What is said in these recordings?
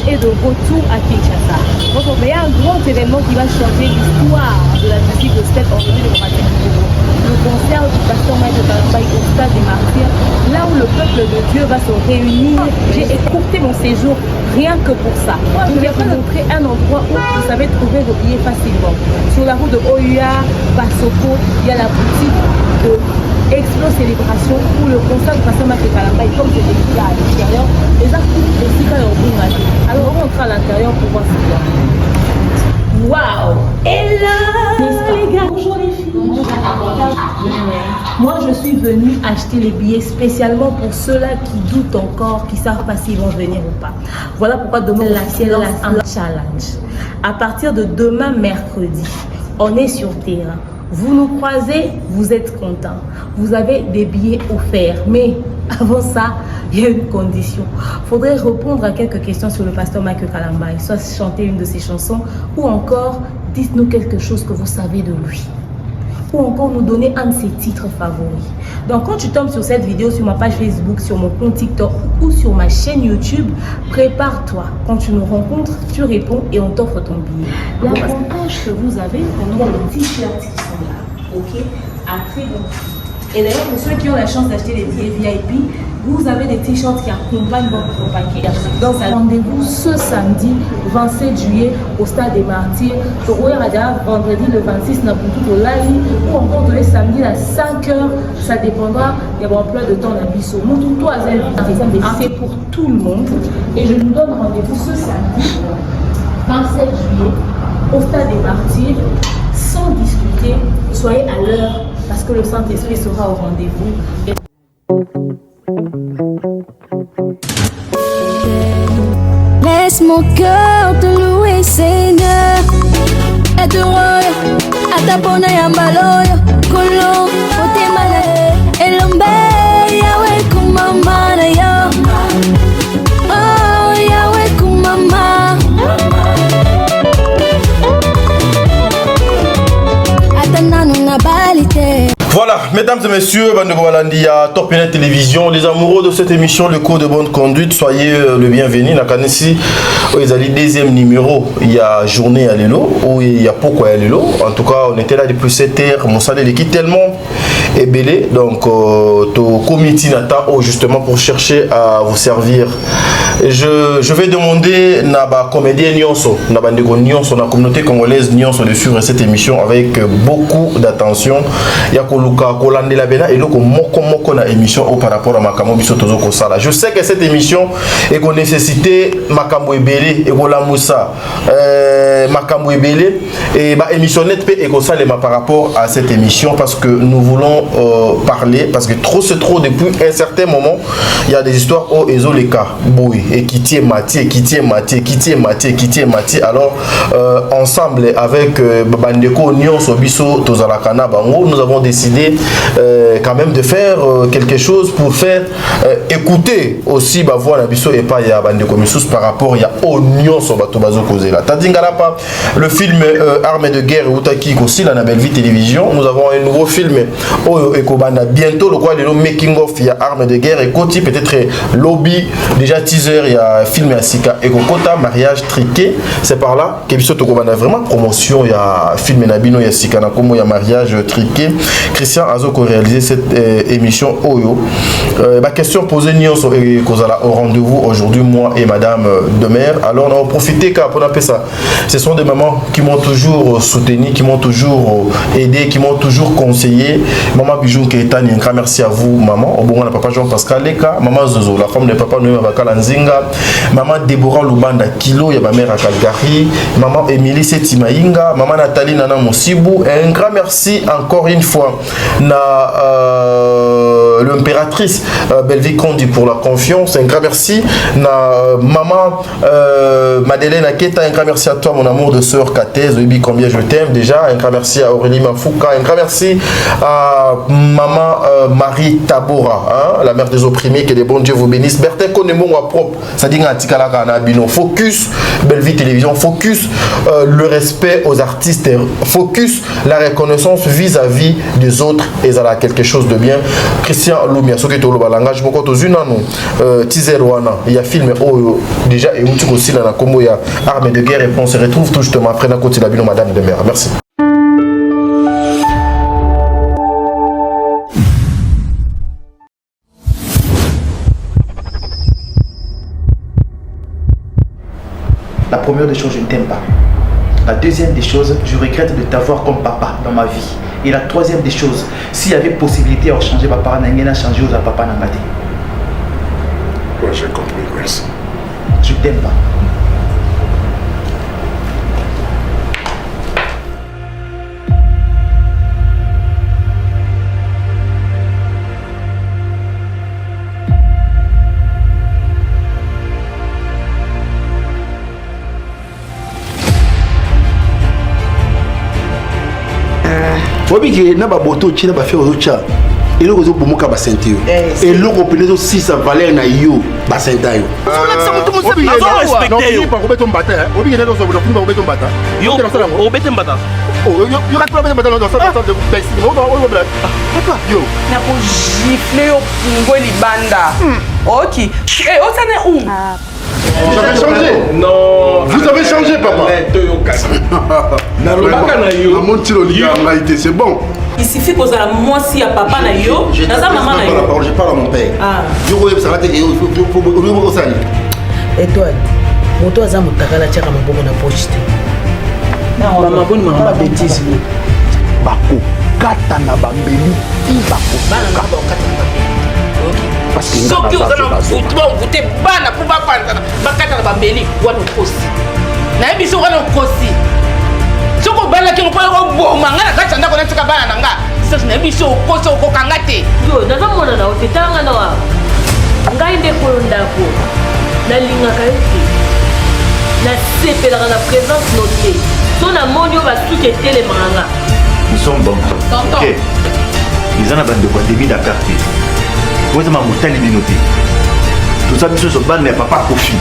est de retour à Kinshasa. Donc il y a un grand événement qui va changer l'histoire de la musique de cette République démocratique du Congo. Le concert du pasteur Michael Kalamba au stade des Martyrs, là où le peuple de Dieu va se réunir. J'ai écourté mon séjour rien que pour ça. Je vais vous montrer un endroit où vous savez trouver vos billets facilement. Sur la route de Oya, Basoko, il y a la boutique de Explo Célébration où le concert du pasteur Michael Kalamba est comme c'est écrit à l'extérieur. Les artistes aussi quand ils alors on rentre à l'intérieur pour voir ce qu'il y a. Waouh! Et là, les gars, bonjour les filles. Moi, je suis venue acheter les billets spécialement pour ceux-là qui doutent encore, qui ne savent pas s'ils vont venir ou pas. Voilà pourquoi demain, la lance un challenge. À partir de demain, mercredi, on est sur terrain. Vous nous croisez, vous êtes contents. Vous avez des billets offerts. Mais avant ça, il y a une condition. Il faudrait répondre à quelques questions sur le pasteur Michael Kalamba. Soit chanter une de ses chansons, ou encore, dites-nous quelque chose que vous savez de lui. Ou encore nous donner un de ses titres favoris. Donc quand tu tombes sur cette vidéo sur ma page Facebook, sur mon compte TikTok ou sur ma chaîne YouTube, prépare-toi. Quand tu nous rencontres, tu réponds et on t'offre ton billet. L'avantage que vous avez, il y a les t-shirts qui sont là. Ok? À très bon prix. Et d'ailleurs, pour ceux qui ont la chance d'acheter les billets VIP, vous avez des t-shirts qui accompagnent votre paquet. Donc, rendez-vous ce samedi 27 juillet au stade des Martyrs. Vendredi le 26 Nabutu au Lali ou encore le samedi à 5h. Ça dépendra de l'emploi de temps d'Abisso. C'est pour tout le monde. Et je nous donne rendez-vous ce samedi 27 juillet au stade des Martyrs. Sans discuter, soyez à l'heure parce que le Saint-Esprit sera au rendez-vous. Laisse mon cœur te louer, Seigneur. Être heureux, à ta bonne et à maloyo. Colon, au témalé, et l'ombe, Yahweh, kumamana, yo. Oh, Yahweh, kumama. Atanano na balite. Voilà, mesdames et messieurs, Torpina Télévision, les amoureux de cette émission, le cours de bonne conduite, soyez le bienvenu. Nakanisi, ils allaient deuxième numéro, il y a journée à l'élo, ou il y a pourquoi à l'élo. En tout cas, on était là depuis 7 heures, mon salaire est tellement ébélé, donc au comité Nata, justement pour chercher à vous servir. Je vais demander à comédien Nyonso, à la communauté congolaise Nyonso de suivre cette émission avec beaucoup d'attention. Il y a la bena et moko na émission par rapport à Makambo biso tozoko sala. Je sais que cette émission est qu'on nécessité Makambo ebele et la Moussa Makambo ebele et ba émissionner et qu'on salema par rapport à cette émission parce que nous voulons parler parce que c'est trop depuis un certain moment il y a des histoires au ezoleka boy et qui tient Mati alors ensemble avec bandeko nyonso biso tozalakana bango nous avons décidé quand même de faire quelque chose pour faire écouter aussi bah voilà biso et pas il y a bande komissus par rapport il y a oignon sur bato bazo causer là tadingala pas le film Armes de guerre Outaki aussi la belle vie télévision nous avons un nouveau film au Ekobanda bientôt le quoi le making of il y a Armes de guerre et Koti peut-être lobby déjà teaser il y a film à Sika et Kokota mariage triqué c'est par là que biso Tokobanda vraiment promotion il y a film Nabino il y a Sika na comme il y a mariage triqué. Christian Azoko réalisé cette émission Oyo. Ma question posée au rendez-vous aujourd'hui moi et Madame Demer. Alors on a profité car pour appeler ça. Ce sont des mamans qui m'ont toujours soutenu, qui m'ont toujours aidé, qui m'ont toujours conseillé. Maman Bijou Keitani, un grand merci à vous maman. Au bon papa Jean-Pascal Leka, maman Zozo, la femme de papa Noé Bakala Nzinga, maman Déborah Lubanda Kilo, il y a ma mère à Calgary, maman Émilie Setimaïnga, maman Nathalie Nana Mosibou. Un grand merci encore une fois l'impératrice Belvi Kondi pour la confiance. Un grand merci na maman Madeleine Aketa. Un grand merci à toi mon amour de sœur Katez. Oui, combien je t'aime déjà. Un grand merci à Aurélie Mafouka. Un grand merci à maman Marie Tabora, hein, la mère des opprimés. Que les bons Dieu vous bénissent. Bertin Konemon à propre. ça dit bino focus Belle Vie Télévision, focus le respect aux artistes, focus la reconnaissance vis-à-vis des autres et ça a quelque chose de bien. Christian Lumia ce qui est au langage beaucoup aux une teaser wana il y a film déjà et où aussi dans la combo il y a Armée de guerre et on se retrouve tout justement après la côté de la bino madame de mer. Merci. La première des choses, je ne t'aime pas. La deuxième des choses, je regrette de t'avoir comme papa dans ma vie. Et la troisième des choses, s'il y avait possibilité de changer papa, on a changé aux papa dans ma vie. Ouais, j'ai compris, merci. Je ne t'aime pas. Obi na ba boto china ba fait aux autres et le réseau bomoka ba sentio et le reprenez aussi sa valeur na yo ba sentayo non pas robeto mbata obi na so ba robeto mbata yo robeto mbata oh yo ka robeto mbata dans ça de pesi papa yo na ko gifler au pungo libanda OK eh o ça n'est où vous avez changé? Non. Vous avez changé, papa? C'est bon. Il suffit que ça moi si à papa na yo, na sa maman na yo. Je parle à mon père. Ah. Je vois ça va et toi, moto aza mutakala tchaka maboko na poche. Non, maman bonne maman bêtise. Bako kata na bambeli, bako bana bako kata na bambeli. Soki ozana football voter bana pour pas prendre bakata na bambeli wana kosi na biso wana kosi soko bana ki ko boma ngana kata ndako na tuka bana nanga sasa na biso kosi ko kangate yo daza mona na otitanga na wa ngai nde ko ndako na linga kaiti na sepela na présence notée so na monyo ba tuke tele manga nous sommes bons OK ils en a bande de quoi débit Dakar. Vous êtes ma montagne minotée. Tout ça, monsieur, ce ban n'est pas confus.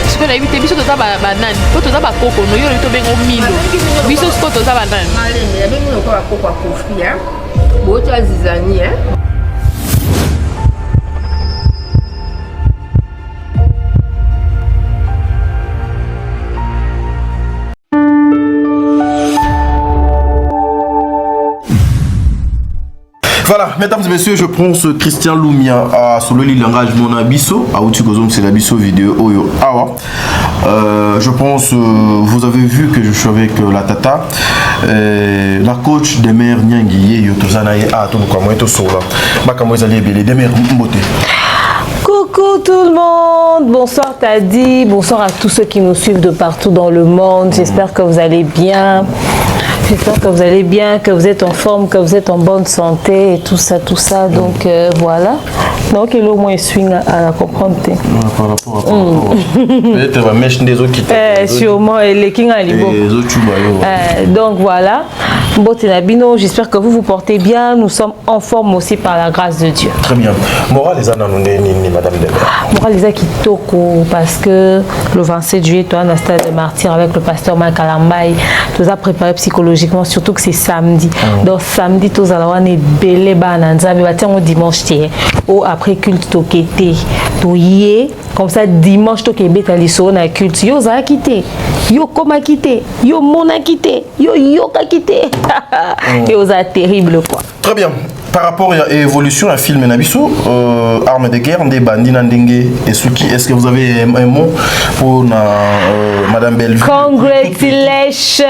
Siko na ibite biso toza banani po toza bakoko no yo to bengo milo biso siko toza banani malende ya bengo ko bakoko kofi hein boto azizani hein. Voilà, mesdames et messieurs, je prends ce Christian Lumia à sur le langage mon abisso, à Outigozom, c'est l'abisso vidéo Oyo Awa. Je pense, vous avez vu que je suis avec la Tata, la coach des mères Nyangiye, Yotozanaye, Atomukamoeto Sola, Bakamoezali Bele, des mères Mbote. Coucou tout le monde, bonsoir Tadi, bonsoir à tous ceux qui nous suivent de partout dans le monde, j'espère que vous allez bien. J'espère que vous allez bien, que vous êtes en forme, que vous êtes en bonne santé et tout ça. Donc voilà. Donc il est au moins swing à la comprendre. Par rapport à peut-être la mèche des autres qui sûrement, les King Alibo. Donc voilà. Botenabino, j'espère que vous vous portez bien. Nous sommes en forme aussi par la grâce de Dieu. Très bien. Moral les ananondé ni madame Debert. Moral les Kitoko parce que le 27 juillet, toi, on a stade de martyr avec le pasteur Mike Alambay. Tu as préparé psychologiquement, surtout que c'est samedi. Donc samedi, tu as un belé bananza, mais au dimanche, ou après culte tokété, tu comme ça dimanche tu es bête à l'issue na culte. Yo za quitté, yo comme quitté, yo mona quitté, yo ka quitté. Yo za terrible quoi. Très bien. Par rapport à l'évolution, un film Nabiso, Armes de guerre, des bandits Nandenge et Suki, est-ce que vous avez un mot pour Madame Bellevue? Congratulations,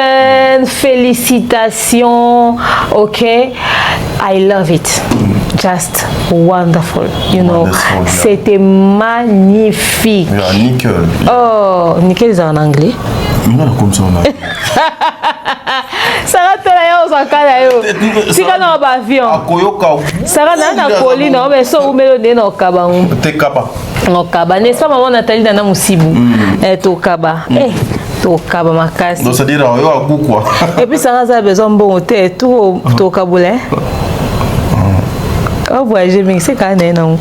félicitations, ok, I love it, just wonderful, you know, c'était magnifique. Nickel. Oh, nickel c'est en anglais. Comme ça, on a. Ça va te la yo sakala yo. Sika na ba avion. Ça va na colline, mais so ou melode na kabangu. Te kaba. No kaba, n'est-ce pas maman Nathalie Dana Musibu. To kaba. tokaba makasi. Donc c'est-à-dire yo a goût quoi. Et puis ça a besoin bon thé tout tokabula. Oh voyager mais c'est quand même non.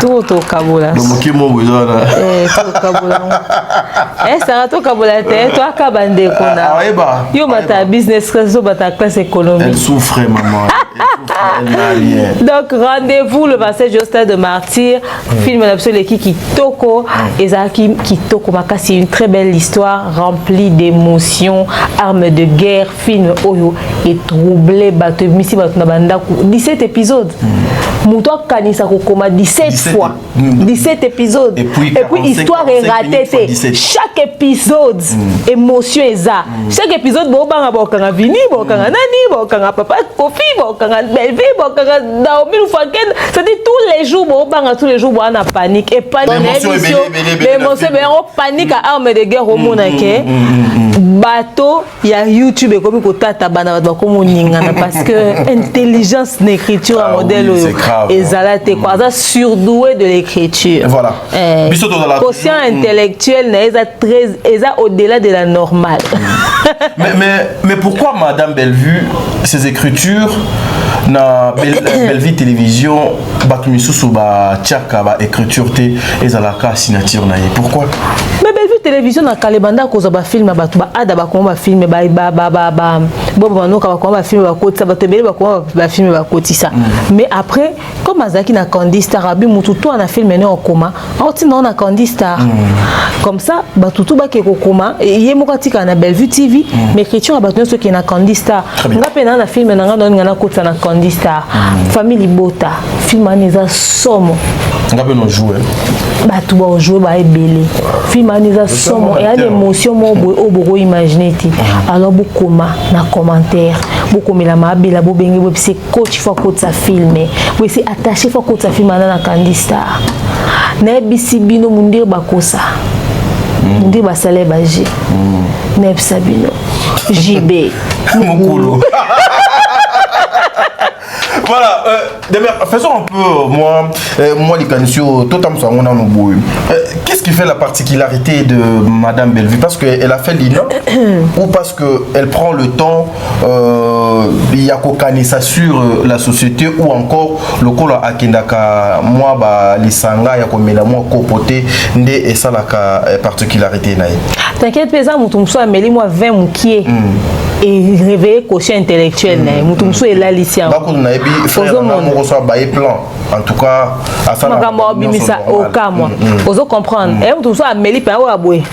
Tout tokabula. Donc qui mo besoin là. Tokabula. Ça tokabula thé toi kabande kona. Yo mata business class ou mata classe économique. Elle souffre maman. Elle n'a rien. Donc rendez-vous le 27 au stade de Martyr, film absolument Kitoko et Zaki Kitoko Makasi, c'est une très belle histoire remplie d'émotions, armes de guerre, film Oyo et troublé bateau misi bateau na banda 17 épisodes. Mouto kanisa kokoma 17 fois. 17 épisodes. Et puis histoire est ratée. Chaque épisode émotion est ça. Chaque épisode bo banga bokanga Vini, bokanga Nani, bokanga Papa Kofi, bokanga Belvi, bokanga Naomi Lufaken. C'est-à-dire tous les jours bo banga tous les jours bo na panique et panique l'émotion mais on panique à armes de guerre au monde ke bateau il y a YouTube comme ko tata bana ba ko moningana parce que intelligence d'écriture à modèle et zalate quoi ça surdoué de l'écriture. Voilà. Quotient intellectuel n'est très au-delà de la normale. mais pourquoi Madame Bellevue ses écritures na Bellevue télévision batumisusu ba tiaka ba écriture té ezalaka signature na ye pourquoi? Mais Bellevue télévision na kalebanda koza ba film ba batu ba ada ba komba film ba bobo no ka komba film ba kotisa ba tebele ba komba ba film ba kotisa. Mais après comme azaki na Candy Star abi mutu to na film ne okoma oti na Candy Star comme ça ba tutu ba ke kokoma ye moko tika na Bellevue TV mais écriture ba tno so ki na Candy Star ngape na film na ngana na kotisa na Candy Star famille Bota film aneza somo ngape no jouer ba tu ba jouer ba ebele film aneza somo et une émotion mo bo imaginer ti alors beaucoup na commentaire beaucoup mais la mabela bo bengi bo c'est coach fois coach sa filmer oui c'est attaché fois coach sa film na Candy Star na bisibino mundir bakosa mundir basale baji na bisabino JB Mukulu. Voilà, faisons un peu, moi les canissio, tout en on a nos qu'est-ce qui fait la particularité de Madame Bellevue? Parce qu'elle a fait l'INA ou parce qu'elle prend le temps, il y a qu'au ça sur la société ou encore le col à Kendaka, moi, les sanga, il y a comme la moi copoté, et ça la particularité. T'inquiète, pas, mon soit mais moi 20 moukier. Et réveiller quotient intellectuel mutumso est là lycéen donc on a bien frère on reçoit bailler plan en tout cas à ça ça au cas moi vous comprendre et mutumso ameli pa wa boy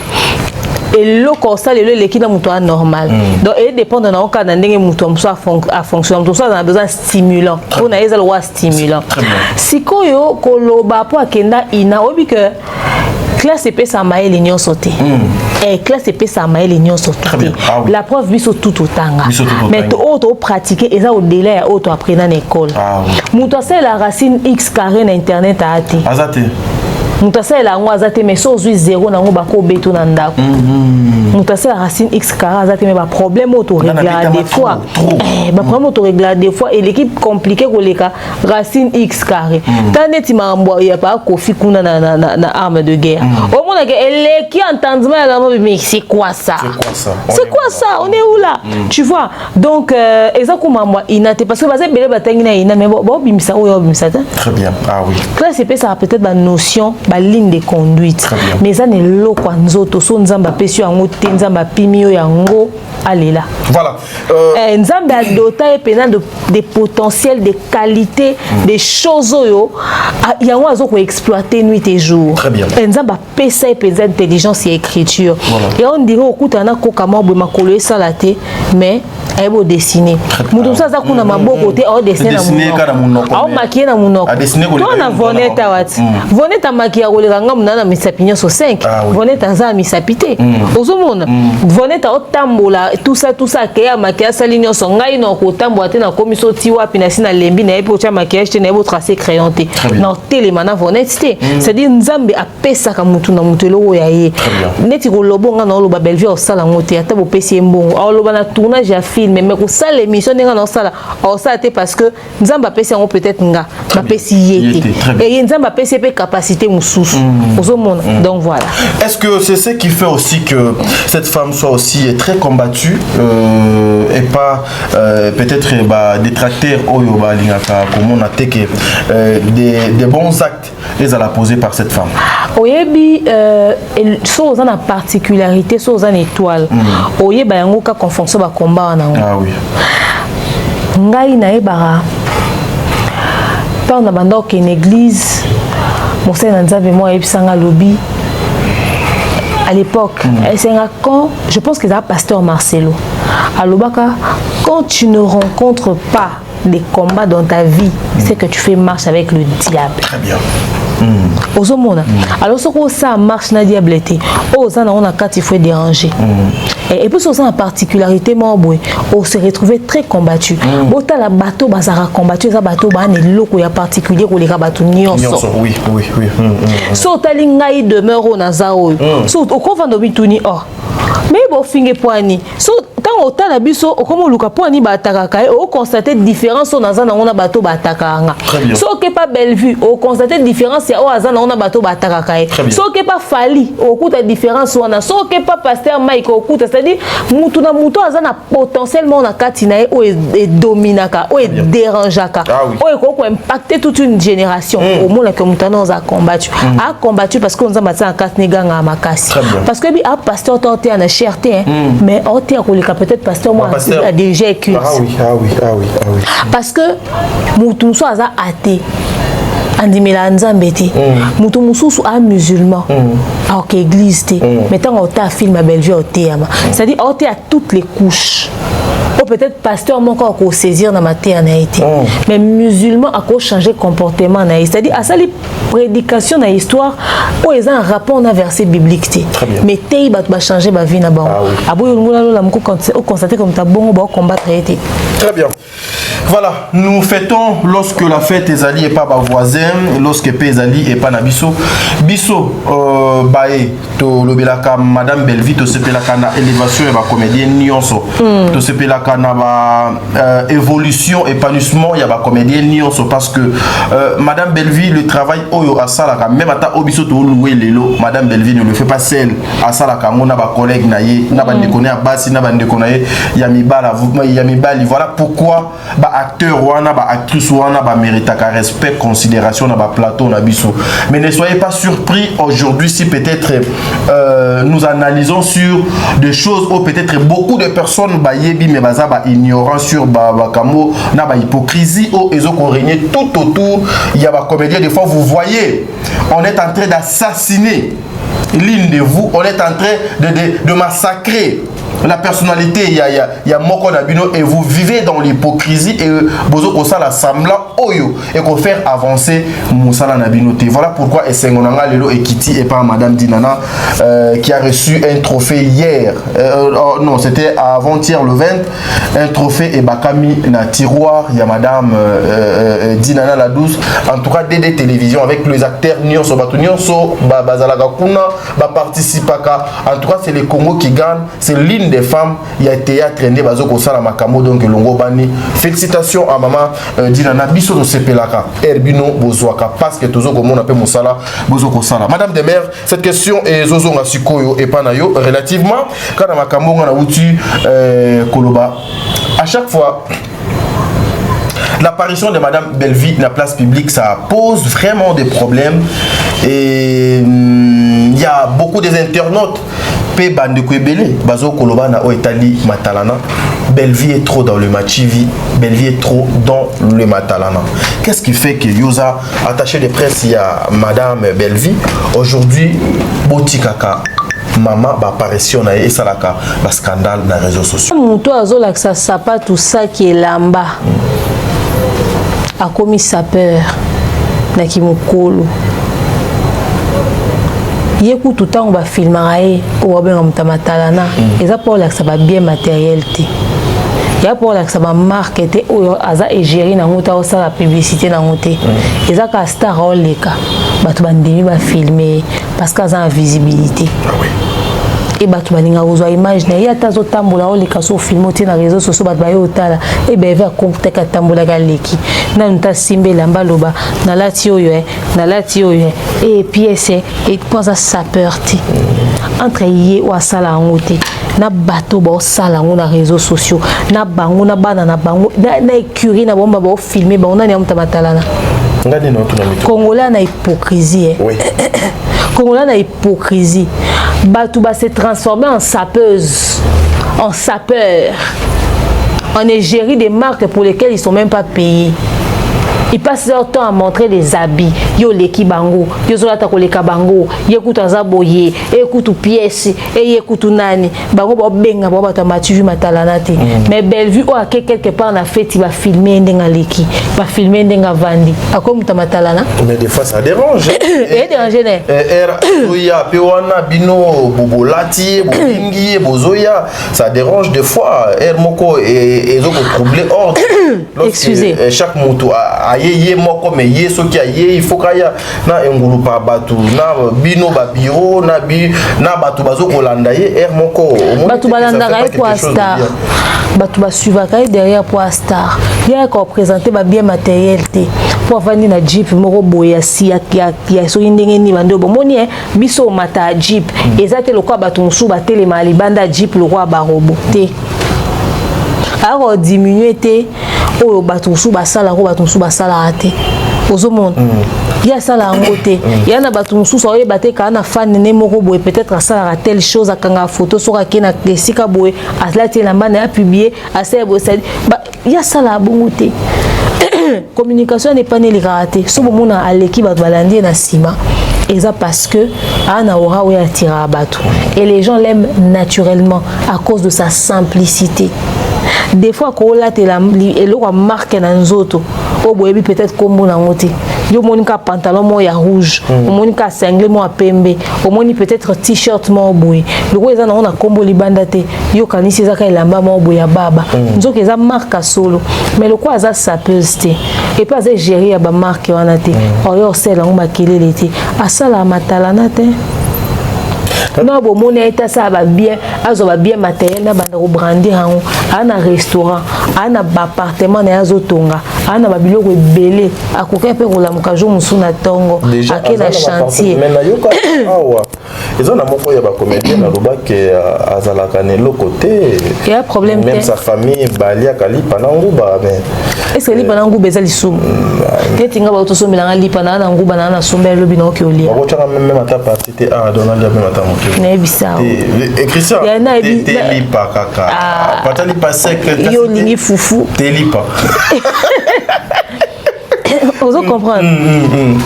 et le constat le qui dans muto normal donc il dépend de notre cas dans ndenge mutumso a fonctionner mutumso a besoin stimulant on a ezalo wa stimulant sikoyo koloba po akenda ina obi que classe épée ça m'a l'union sauté et classe épée ça m'a l'union sauté la preuve biso tout autant mais auto pratiquer et ça au délai auto apprendre en école muto c'est la racine x carré na internet a ati azate muto c'est la ngo azate mais so 0 na ngo bako beto na ndako muto c'est la racine x carré azate mais ba problème auto régler des fois ba problème auto régler des fois et l'équipe compliqué ko leka racine x carré tande ti mambo ya pas kofi kuna na arme de guerre au monde que elle qui entendement là mais c'est quoi ça on est où là tu vois donc exactement moi inate parce que base belé batangi na ina mais bon bimisa o yo bimisa très bien oui là c'est ça peut-être ba notion ba ligne de conduite mais ça ne lo kwa nzoto so nzamba pesi yango te nzamba pimio yango alela voilà nzamba a doté pena des potentiels des qualités des choses yo yango azoko exploiter nuit et jour très bien nzamba pesa pesa intelligence et écriture et on dirait okutana kokama bo makolo esalate mais ayebo dessiner mutu saza kuna maboko te o dessiner na munoko au maquiller na munoko to na voneta wati voneta maquiller koleka nga munana misapinyo so 5 voneta za misapité ozomona voneta otambola tout ça que ya maquillage salinyo so ngai no kotambola te na komiso ti wapi na sina lembi na epo cha maquillage te na ebo tracer crayon te na télé mana voneta te c'est dire nzambe apesa ka mutu na mutu lo ya ye neti ko lobonga na lo Bellevue osala ngote ata bo pesi mbongo o loba na tournage ya film filmer mais ça l'émission n'est pas ça là ça été parce que nzamba pesi on peut-être nga ma pesi yété et nzamba pesi pe capacité mususu donc voilà. Est-ce que c'est ce qui fait aussi que cette femme soit aussi très combattue et pas peut-être détracteur comme on a été que des bons actes les a posés par cette femme? Oyebi so za na particularité so za na étoile oyeba yango ka confonction ba combat na. Ah oui. Ngai na ebara pendant bando que une église mon seigneur nzambe moi ebisanga lobby à l'époque quand je pense que c'est pasteur Marcelo alobaka quand tu ne rencontres pas des combats dans ta vie c'est que tu fais marche avec le diable. Très bien. Alors, ce ça marche na diableté. Ça on a quatre il faut déranger. Et puis ça en particularité on se retrouvait très combattu. Bota la bateau bazara combattu ça bateau ba ne loko ya particulier ko les bateau nyonso. Oui. So talinga demeure na zao. So au konvando bituni mais bon finge poani. So tant au tala biso comme luka poani ba atakaka o constater différence on na on a bateau ba atakanga. So que pas belle vue o constater différence ya o azana on a bateau ba atakaka. So que pas fali o kuta différence on so que pas pasteur Mike o kuta c'est-à-dire mutu na mutu azana potentiellement na katina o e dominaka o e dérangeaka. O e ko impacter toute une génération au monde que mutana on a combattu parce qu'on a matin en katniga nga makasi. Parce que bi a pasteur tenté en cherté mais on tient peut-être pasteur moi a déjà écrit. Ah oui. Parce que mutu so aza athée andimela nzambe te mutu mususu a musulman alors que église te mais tant on t'a film à Belgique au théâtre c'est-à-dire on t'a toutes les couches ou peut-être pasteur mon corps qu'on saisir dans ma maternité mais musulman a quoi changer comportement na c'est-à-dire à ça les prédications dans l'histoire où ils ont un rapport dans verset biblique te mais tei va changer ma vie na ba aboyo ngula la mko constater comme ta bon ba combattre été. Très bien. Voilà, nous fêtons lorsque la fête Ezali et pas ma voisin, lorsque Ezali et pas na biso. Biso bae to lobelaka madame Belvi to sepelaka na élévation et ba comédienne nyonso. To sepelaka na ba évolution épanouissement ya ba comédienne nyonso parce que madame Belvi le travail oyo asalaka même ata obiso to louer lelo madame Belvi ne le fait pas seule asalaka ngona ba collègue na ye na ba ndekone abasi na ba ndekone ya mibala ya mibali voilà pourquoi ba acteur wana ba actrice wana ba méritaka respect considération na ba plateau na biso mais ne soyez pas surpris aujourd'hui si peut-être nous analysons sur des choses où peut-être beaucoup de personnes ba yebi mais baza ba ignorant sur ba kamo na ba hypocrisie ou ezo ko régner tout autour il y a ba comédien des fois vous voyez on est en train d'assassiner l'une de vous on est en train de massacrer la personnalité, il y a Moko Nabino et vous vivez dans l'hypocrisie et bozo kosala semblant oyo et qu'on fait avancer Moussala Nabino. Voilà pourquoi Essengonanga Lelo Ekiti et pas Madame Dinana qui a reçu un trophée hier. Non, c'était avant-hier le 20, un trophée et Bakami na tiroir. Il y a Madame Dinana la douce. En tout cas, DD Télévision avec les acteurs Nyonso Batunionso, Bazalaga Kuna, Participaka. En tout cas, c'est les Congo qui gagnent. C'est l'une des femmes, il y a théâtre et bazoko sala makamo donc longo bani. Félicitations à maman Dinana biso de sepelaka Herbino Bozwaka parce que tozo comme on appelle mosala bozoko sala. Madame de Mère, cette question est zozo ngasikoyo et panayo relativement quand makamo ngana uti koloba à chaque fois l'apparition de Madame Belvi dans la place publique, ça pose vraiment des problèmes et il y a beaucoup des internautes Bazo Kolobana au Italie Matalana. Belvi est trop dans le Machivi, Belvi est trop dans le Matalana. Qu'est-ce qui fait que Yosa attaché de presse il y a Madame Belvi aujourd'hui Botikaka maman ba apparition na et salaka ba scandale dans les réseaux sociaux. Muto azola que ça pas tout ça qui est lamba. A commis sa peur na kimukolo. Yeku tout temps on va filmer ou on va mutamatala et ça pour là que ça va bien matériel té. Ya pour là que ça va marketer ou aza égérer na ngota ou ça la publicité na ngoté. Et ça ka star on les cas. Ba to bandemi ba filmer parce que ça a visibilité. et bato balinga kozwa image na ye ata azotambola oleka so film otie na réseaux sociaux bato baye otala e beve akonteka atambolaka leki nanu ta simba elamba loba nalati oyo e pièce e kwanza sapeur te entre ye o asala yango te na bato baosala yango na réseaux sociaux na bango na bana na bango na écurie na bango baofilme bango nani ya moto batalana Congolais na hypocrisie. Oui. Congolais na hypocrisie. Batouba s'est transformé en sapeuse, en sapeur, en égérie des marques pour lesquelles ils ne sont même pas payés. Ils passent leur temps à montrer les habits. Yo leki bango, yo zolata koleka bango, yekoute azaboye, écoute pièce, et écoute nani. Bango ba benga ba bata matu matalanate. Mais belle vue o ake quelque part na fête, il va filmer ndenga leki, va filmer ndenga vandi. Akomu ta matalana. Mais des fois ça dérange. Et déranger né. Zoya pewana bino bobolati, bobingi, bozoya, ça dérange des fois. Moko et zoko troubler ordre. Excusez. Chaque moto a ye moko mais ye so ki aye il faut kaya na engulu pa batu na bino ba bureau na batu bazo kolanda ye moko batu balanda ka pour star batu ba suivre ka derrière pour star ya ko présenter ba bien matériel te pour vendre na jeep moko boya si ya so ndenge ni bando bomoni biso mata jeep ezate lokwa batu musu ba telema libanda jeep lokwa ba robot te alors diminuer te o batu musu basala ko batu musu basala te ozo monde ya sala ngote ya na batu musu so yebate ka na fan ne moko boye peut-être asala telle chose akanga photo so ka kena kesika boye atlati la mana a publier assez bo ya sala bongote communication n'est pas né raté so bomona aleki batu balandi na sima et ça parce que ana aura ou attira batu et les gens l'aiment naturellement à cause de sa simplicité. Des fois quand on a la marque dans nzoto au boyebi peut-être comme na ngote yo monika pantalon mo ya rouge o monika single mo pembe o moni peut-être t-shirt mo boye le ko eza na ona kombo libanda te yo kanisi eza ka elamba mo boya baba nzoka eza marque solo mais le ko eza sapeuse te et pas eza gérer ya ba marque wana te o yo sela ngoma kelele te asala matalana te. Non, bon, mon état ça va bien, azo va bien matériel, na banda brandir hango, ana restaurant, ana appartement na azo tonga, ana babilo ko belé, akoka pe ko la mukajo musuna tongo, ake na chantier. Mais na yoka awa. Ils ont na moko ya ba comédien na loba ke azalaka ne lokoté. Il y a problème même sa famille balia kali pananguba mais est-ce que li pananguba ezali sum? Ketinga ba otoso melanga li panana nguba na sombe lobi na oki olia. Ba changa même ata partie te a Donald ya même ata moki. Na ebisa. Et Christian, te lipa kaka. Patali pa sec. Yo lingi fufu. Te lipa. Vous comprenez?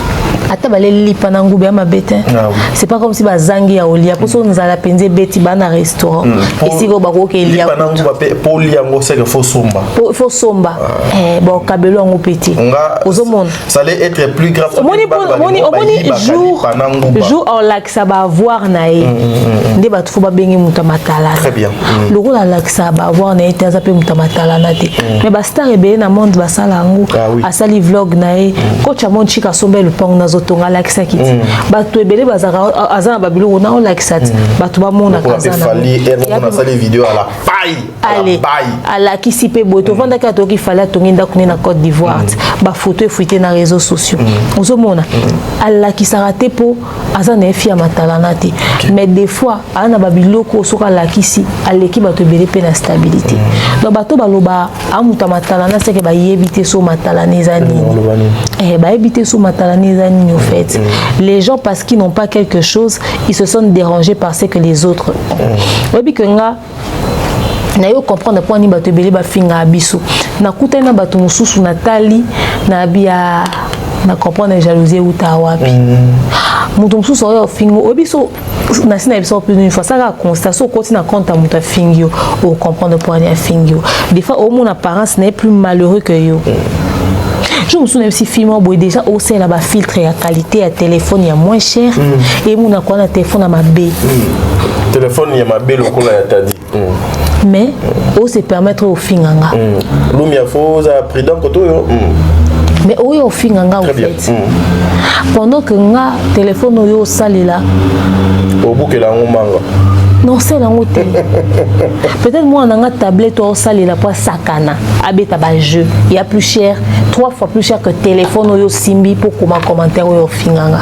Ata bale lipa na ngube ya mabete. C'est pas comme si bazangi ya olia pour ça nous ala penze beti bana restaurant. Ici go bako ke lia. Lipa na ngube pour lia ngo c'est que faut somba. Faut somba. Bon kabelo ngo petit. Ozo monde. Ça allait être plus grave. Moni jour on laksa ba voir na e. Nde ba tufa ba bengi mutamatala. Très bien. Le rôle la laksa ba voir na e taza pe mutamatala na te. Mais ba star ebe na monde ba sala ngo. Asali vlog na e. Ko cha mon chika sombe le pang na zotonga laksa kiti bato ebele bazaka azana babilo na laksa bato ba mona kazana on a sali vidéo à la paille à la kisipe boto vanda ka to ki fala to nginda kunena Côte d'Ivoire ba photo fuité na réseaux sociaux ozo mona alla kisarate po azana efia matalana te mais des fois ana babilo ko soka la kisi aleki bato ebele pe na stabilité donc bato baloba amuta matalana c'est que ba yebite so matalana ezani ba yebite so matalana ezani au fait. Les gens, parce qu'ils n'ont pas quelque chose, ils se sentent dérangés par ce que les autres ont. Oui, que nga na yo comprendre point ni bato belé ba finga abiso na kuta na bato mususu na tali na bia na comprendre jalousie ou ta wapi mutu mususu yo fingo obiso na sina biso plus une fois ça ka constatation continue na compte muta fingio ou comprendre point ni fingio des fois au mon apparence n'est plus malheureux que yo. Je me souviens si film boy déjà au sein là bas filtre à qualité à téléphone il y a moins cher et mon a quoi un téléphone à ma b téléphone il y a ma b le cola t'a dit mais on se permettre au finganga lumia faut à prudent koto yo mais au finganga au fait pendant que nga téléphone yo sali là au bouquet la ngomanga non c'est la moté peut-être moi on a une tablette au salé la pas sakana abeta ba jeu il y a plus cher 3 fois plus cher que téléphone ou simbi pour comment commentaire ou finganga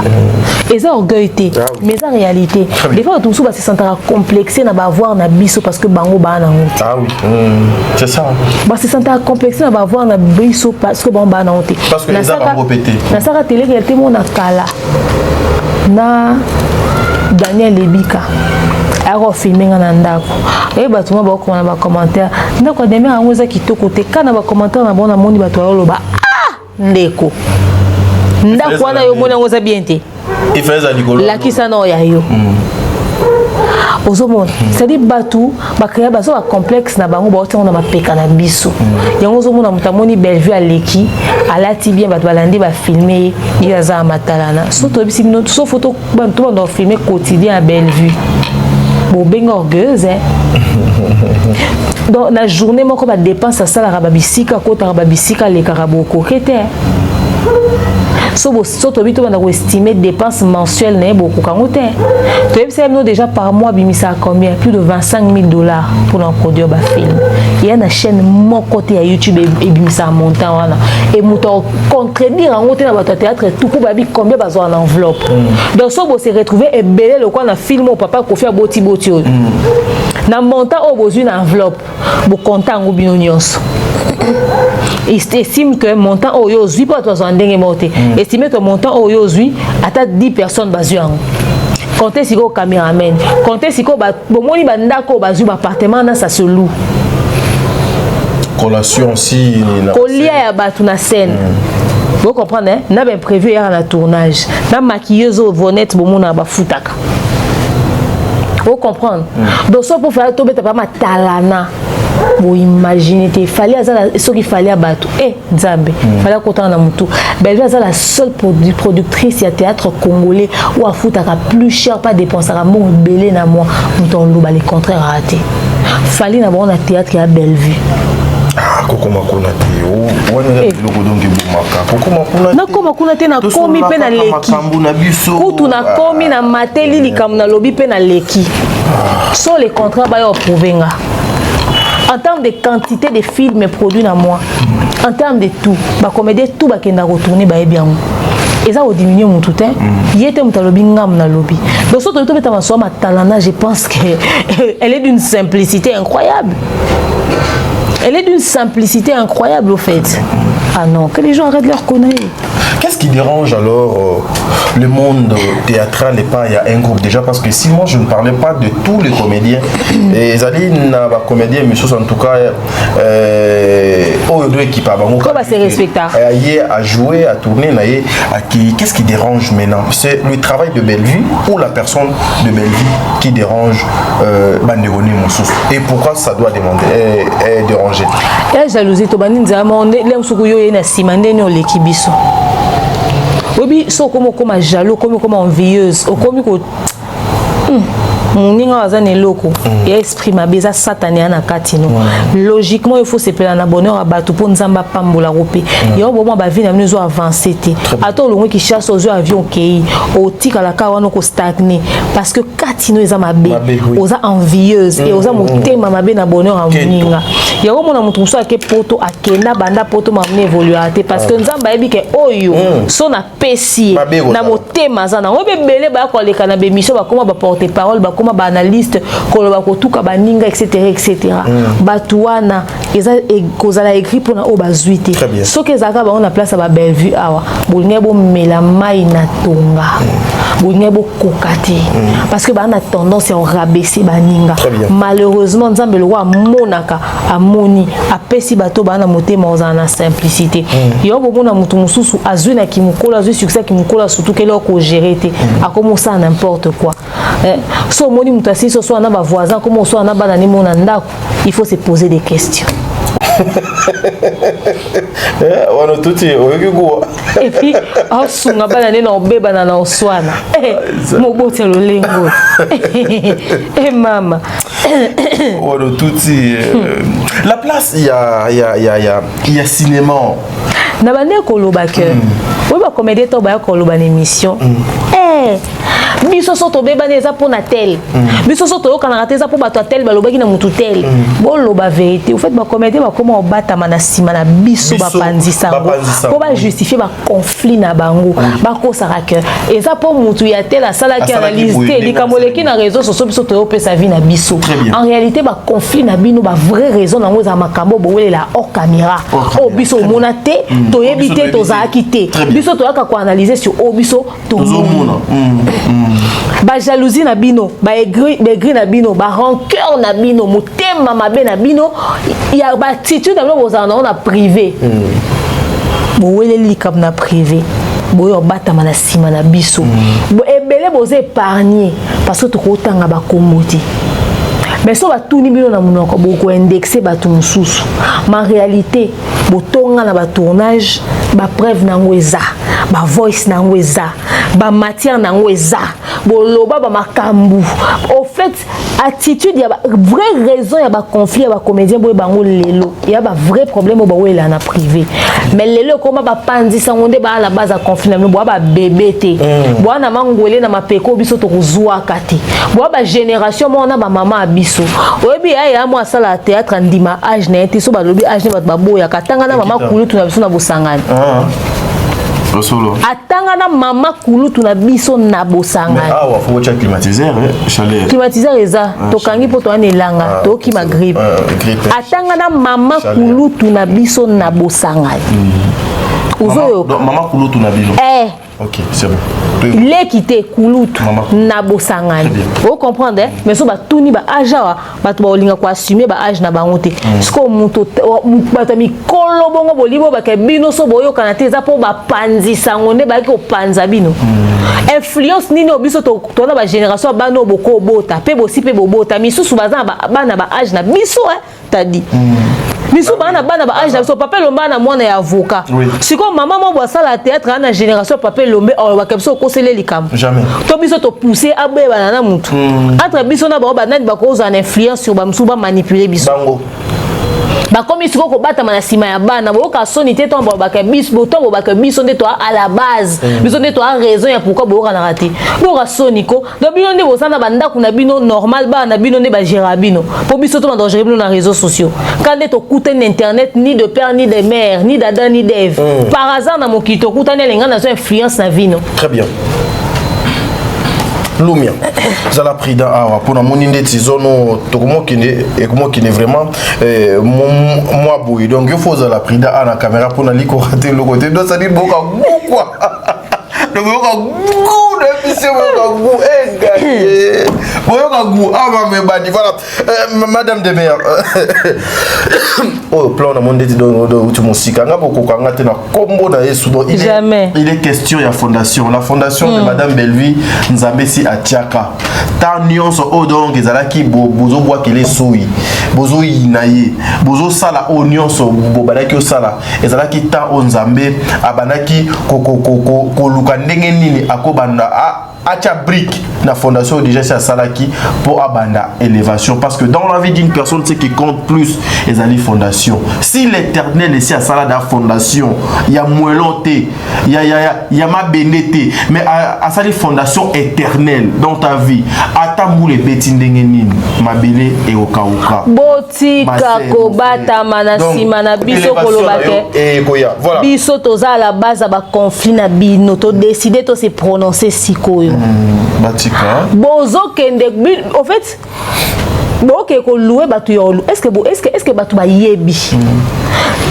et ça orgueillité mais ça réalité des fois tout ça se sentir complexé na ba voir na biso parce que bango ba na moté ah oui c'est ça ba se sentir complexé na ba voir na biso parce que bango ba na moté parce que les a pas répété na saka télé qui était mon akala na Daniel Lebika a filmé en ndako et bato ba ko na ba commentaire ndako demi ango za kitoko te kana ba commentaire na bona moni bato loba ah ndeko ndako na yo mona ngo za bien te il fait ça Nicolas la kisa no ya yo ozomona c'est-à-dire bato bakaya baso ba complexe na bango ba otenga na mapeka na biso yango ozomona mutamoni Bellevue aleki alati bien bato balandi ba filmer ya za matalana so to bisi no so photo bantu ba filmer quotidien à Bellevue bon ben orgueuse donc la journée moko ba dépense ça la rababisika kota rababisika le karaboko kete so to bito bana ko estimer dépenses mensuelles na beaucoup kangote to yebisa nous déjà par mois bimisa combien plus de $25,000 pour en produire ba film il y a une chaîne mon côté à YouTube et bimisa montant wana et muto contredire en côté na ba théâtre tout pour babi combien besoin en enveloppe donc so bo se retrouver et belé le quoi na film au papa ko faire boti na montant au besoin en enveloppe bo comptant ngo bino nyonso il estime que montant au yozui pas toi en dingue monté estime que montant au yozui à 10 personnes bazuan comptez si ko caméraman comptez si ko ba bomoni bandako bazu ba appartement na ça se loue collation si colia ya batu na scène vous comprenez hein na ben prévu hier na tournage na maquilleuse au vonette bomona ba futaka vous comprenez donc ça pour faire tomber pas ma talana vous imaginez il fallait ce qu'il fallait à battre Nzambe fallait content na mutu Bellevue c'est la seule productrice de théâtre congolais où a foutaka plus cher pas dépenser à mon belé na moi muton loba les contraire raté fallait na bon na théâtre à Bellevue koko makuna te o wana biloko dongi bomaka koko makuna na koma kuna te na komi pe na leki kutu na komi na mateli likam na lobi pe na leki so les contrats ba yo prouvenga en termes de quantité de films produits dans moi en termes de tout ba comédie tout ba kenda retourner ba bien et ça au diminuer mon tout hein il était mon lobby ngam na lobby donc surtout tout ma soeur ma talana je pense que elle est d'une simplicité incroyable. Elle est d'une simplicité incroyable au fait. Ah non, que les gens arrêtent de leur conneries. Qu'est-ce qui dérange alors le monde théâtral et pas il y a un groupe déjà parce que si moi je ne parlais pas de tous les comédiens et Zaline n'a pas comédien mais en tout cas deux équipes comment c'est respectable à jouer à tourner qu'est-ce qui dérange maintenant c'est le travail de Bellevue ou la personne de Bellevue qui dérange Bandegoni Moussous et pourquoi ça doit déranger la jalousie to bani nzama le msukuyo yena simandeni oleki biso obi so comme jaloux comme envieuse o comme ko moninga azane loko et esprit mabeza satané na katino logiquement il faut se plaindre na bonheur à batu pour nzamba pambola ropé yo bon ba vie na nous avancer té ato longo qui chasse aux avions kei o tika la kawana ko stagner parce que katino eza mabe oza envieuse et oza motema mabe na bonheur a moninga yo mona mutu so ake poto akenda banda poto mamne évoluer té parce que nzamba yebi ke oyo so na pesi na motema za na obebele ba ko leka na be mission ba koma ba porter parole ba comme analyste koloba ko tuka baninga etc batuana eza kozala écrit pour na obazuité so que zaka ba on a place ba Bellevue awa bolinga bo mela mai na tonga bolinga bo kokati parce que ba na tendance à rabaisser baninga malheureusement nzambe le roi monaka amoni apesi bato ba na motema ozana simplicité yo bo na mutu mususu azui na kimukola azui succès kimukola surtout que ko gérer té a commencer n'importe quoi so moni mutasi so so na ba voisin comme so na ba na nimo na ndako il faut se poser des questions on tout et puis au sunga ba na no beba na oswana mo bote lo lengo mama on tout la place il y a cinéma na bande ko loba que oui ba comédie to ba ko loba l'émission biso so to beba neza pour na tel biso so to kana rateza pour bato tel balobaki na mutu tel bolo ba vérité au fait ba commettre ba comment obata mana sima na biso ba panzisa pour ba justifier ba conflit na bango ba ko saraka eza pour mutu ya tel a sala ki analyse li kamoleki na réseau sociaux biso to pe sa vie na biso en réalité ba conflit na bino ba vraie raison na ngoza makambo bo la hors caméra o biso monate to yebite to za akité biso to aka ko analyser sur o biso to mona ba jalousie na bino ba aigri na bino ba rancœur na bino motema mabe na bino ya ba attitude na bino na privé bo weleli kam na privé boyo batama na sima na biso bo ebele boze épargner parce que to ko tanga ba komoti mais so batuni bino na munoko boko indexer batu mususu ma réalité botonga na ba tournage ba preuve na ngweza ba voice na ngweza ba matière na ngweza boloba ba makambu au fait attitude ya ba vraie raison ya ba conflit ya ba comédien boye bango lelo ya ba vrai problème ba wela na privé mais lelo koma ba pandisa ngonde ba à la base à conflit na bo ba bébé te bo na mangwele na mapeko biso to kuzwa kati bo ba génération mo na ba maman biso oyebi aya mo asala théâtre ndima âge na ete so ba lobi âge ne ba baboya katanga na mama kulutu na biso na bosangani Solo. Atanga na mama kulutu na biso na bosangani. Mais ah, faut watcher climatiseur, chaleur. Climatiseur eza to kangi poto ane langa to ki ma grippe. Atanga na mama kulutu na biso na bosangani. Uzo mama kulutu na biso. Ok, c'est bon. L'équité kulutu na bosangani. Vous comprenez? Mais so ba tuni ba aja ba to ba olinga ko assumer ba âge na bangote. Sko muto ba mi kolo bongo bolibo ba ke bino so boyo kana te za po ba panzisa ngone ba ki opanza bino. Influence nini obiso to na ba génération ba no boko bota pe bosi pe bobota misusu baza ba na ba âge na biso tadi. Biso bana ba âge na biso papa lomba na mwana ya avocat. Siko maman mo bo sala théâtre na génération papa lombe o ba kebso ko sele likam. Jamais. To biso to pousser abe ba na mutu. Entre biso na ba nani ba ko za influence sur ba musu ba manipuler biso. Bango. Ba komi siko ko bata na sima ya bana bo ka sonité to ba ka biso to ba ka biso nde to à la base. Biso nde to a raison ya pourquoi bo ka na raté. Bo ka soniko do bino nde bo sana banda kuna bino normal ba na bino nde ba gérer bino. Po biso to dans bino na réseaux sociaux. Quand nde to kuta internet ni de père ni de mère ni d'Adam ni d'Ève. Par hasard na mokito kuta ne lenga na so influence na vino. Très bien. Lumia, ça l'a pris dans pour la monnaie des zones, tout qui n'est vraiment moi bouille. Donc il faut la pris dans la caméra pour la côté le côté. Donc ça dit beaucoup quoi. Donc Madame de Mer. Oh, plan monde de musique. Jamais. Il est question de la fondation. La fondation de Madame Belleville Nzambesi Atiaka. Tant nyonso o donc ezalaki bozo bois kele soyi. Bozo inaye. Bozo sala o nyonso bobadaki o sala. Ezalaki ta o Nzambe abanaki ko luka ndenge nini akobanda acha brique la fondation déjà c'est à Salaki pour abanda élévation parce que dans la vie d'une personne ce qui compte plus les alliés fondation si l'éternel est à Sala da fondation il y a moelonté il y a ma bénété mais à Sali fondation éternelle dans ta vie atambu les betindengeni ma belé et au kauka botika kobata manasi mana biso kolobake et koya voilà biso toza à la base ba conflit na bino to décider to se prononcer sikoyo Batika. Bozo kende en fait bon que louer batu yo est-ce que batu ba yebi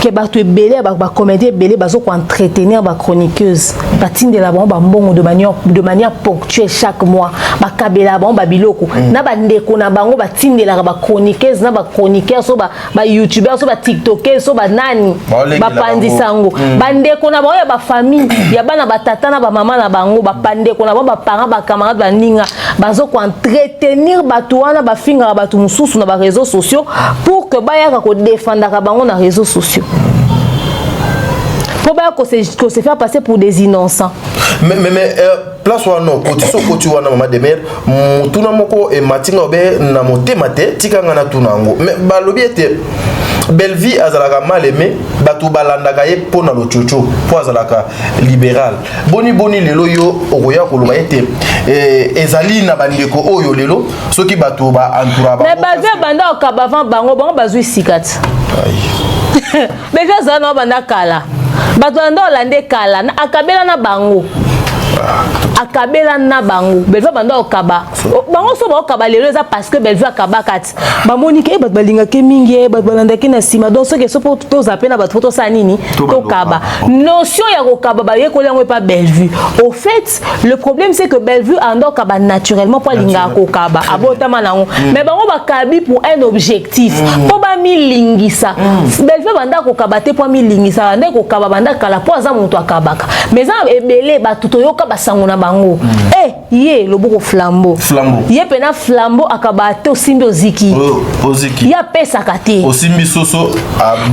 que batu belé ba comédie belé bazo ko entretenir ba chroniqueuse batinde la ba mbongo de manière ponctuelle chaque mois ba kabela ba biloko na ba ndeko na bango batinde la ba chroniqueuse na ba chroniqueur so ba youtubeur so ba tiktoker so ba nani ba pandisango ba ndeko na ba famille ya bana batata na ba mama na bango ba pandeko na ba parents ba camarades ba ninga bazo ko entretenir batu wana ba finga batu mususu na ba réseaux sociaux pour que ba ya ko défendre ka bango na réseaux sociaux pour ba ko se faire passer pour des innocents mais place wa no koti wana mama de mer mutuna moko e matinga obe na motema te tikanga na tunango mais balobi ete Bellevue azalaka mal aimé bato balandaka ye pona lo chocho po azalaka libéral boni lelo yo okoya koloba ete ezali na bandeko oyo lelo soki bato ba entoura ba mais Bellevue banda okaba avant bango bazui sikati Bellevue azala na banda kala bato banda olande kala akabela na bango akabela na bango Bellevue banda okaba bango so ba okaba lelo eza parce que Bellevue akaba kati ba monike bato balinga ke mingi bato balanda ke na sima donc ce que so pour to zapena bato photo sa nini to kaba notion ya ko kaba ba yeko yango pas Bellevue au fait le problème c'est que Bellevue ando kaba naturellement pour linga ko kaba abotama nango mais bango ba kabi pour un objectif po ba mi lingisa Bellevue banda ko kaba te po mi lingisa banda ko kaba banda kala po za muto akabaka mais za ebele bato to yoka basango na bango ye loboko flambeau ye pena flambeau akabate osimbi oziki ya pesa kate osimbi soso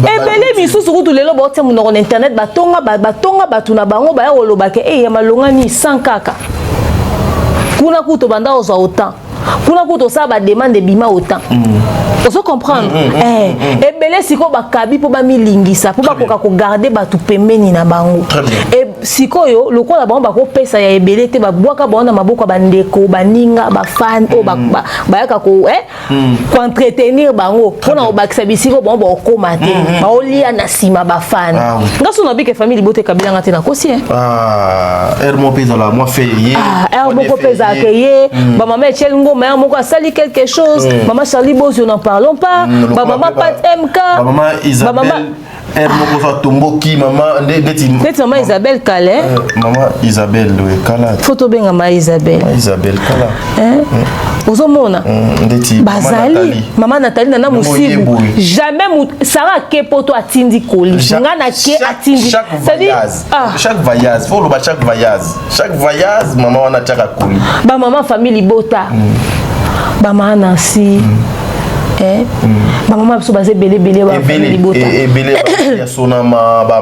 ebele misusu kutu lelo bote munoko na internet batonga batu na bango baya kolobake ya malonga ni 100 kaka kuna kuto banda ozwa autant kuna kuto sa ba demande bima autant oso comprendre ebele siko bakabi po ba milingisa po bakoka ko garder batu pembeni na bango et sikoyo lokola bango bako pesa ya ebele te babwaka bona maboko bandeko baninga ba fan o bayaka ko ko entretenir bango pona obakisa bisiko bango bakoma te baolia na sima ba fan ngaso na bike famille bote kabila ngate na kosi hermo pesa la moi fait hier hermo ko pesa ke ba mama Etiel Ngoma hermo ko sali quelque chose maman Charlie Boss on en parlons pas maman Pat MK maman Isabelle hermo ko fa tomboki maman ndeti maman Isabelle Calais maman Isabelle Kala photo benga maman Isabelle Kala ozomona ndeti bazali maman Nathalie na musibu jamais Sarah Kepoto atindi koli ngana ke atindi chaque voyage faut le chaque voyage maman wana tchaka koli ba maman famille Bota ba maman Nancy ba maman so basé belé ba famille Bota belé ya sonama ba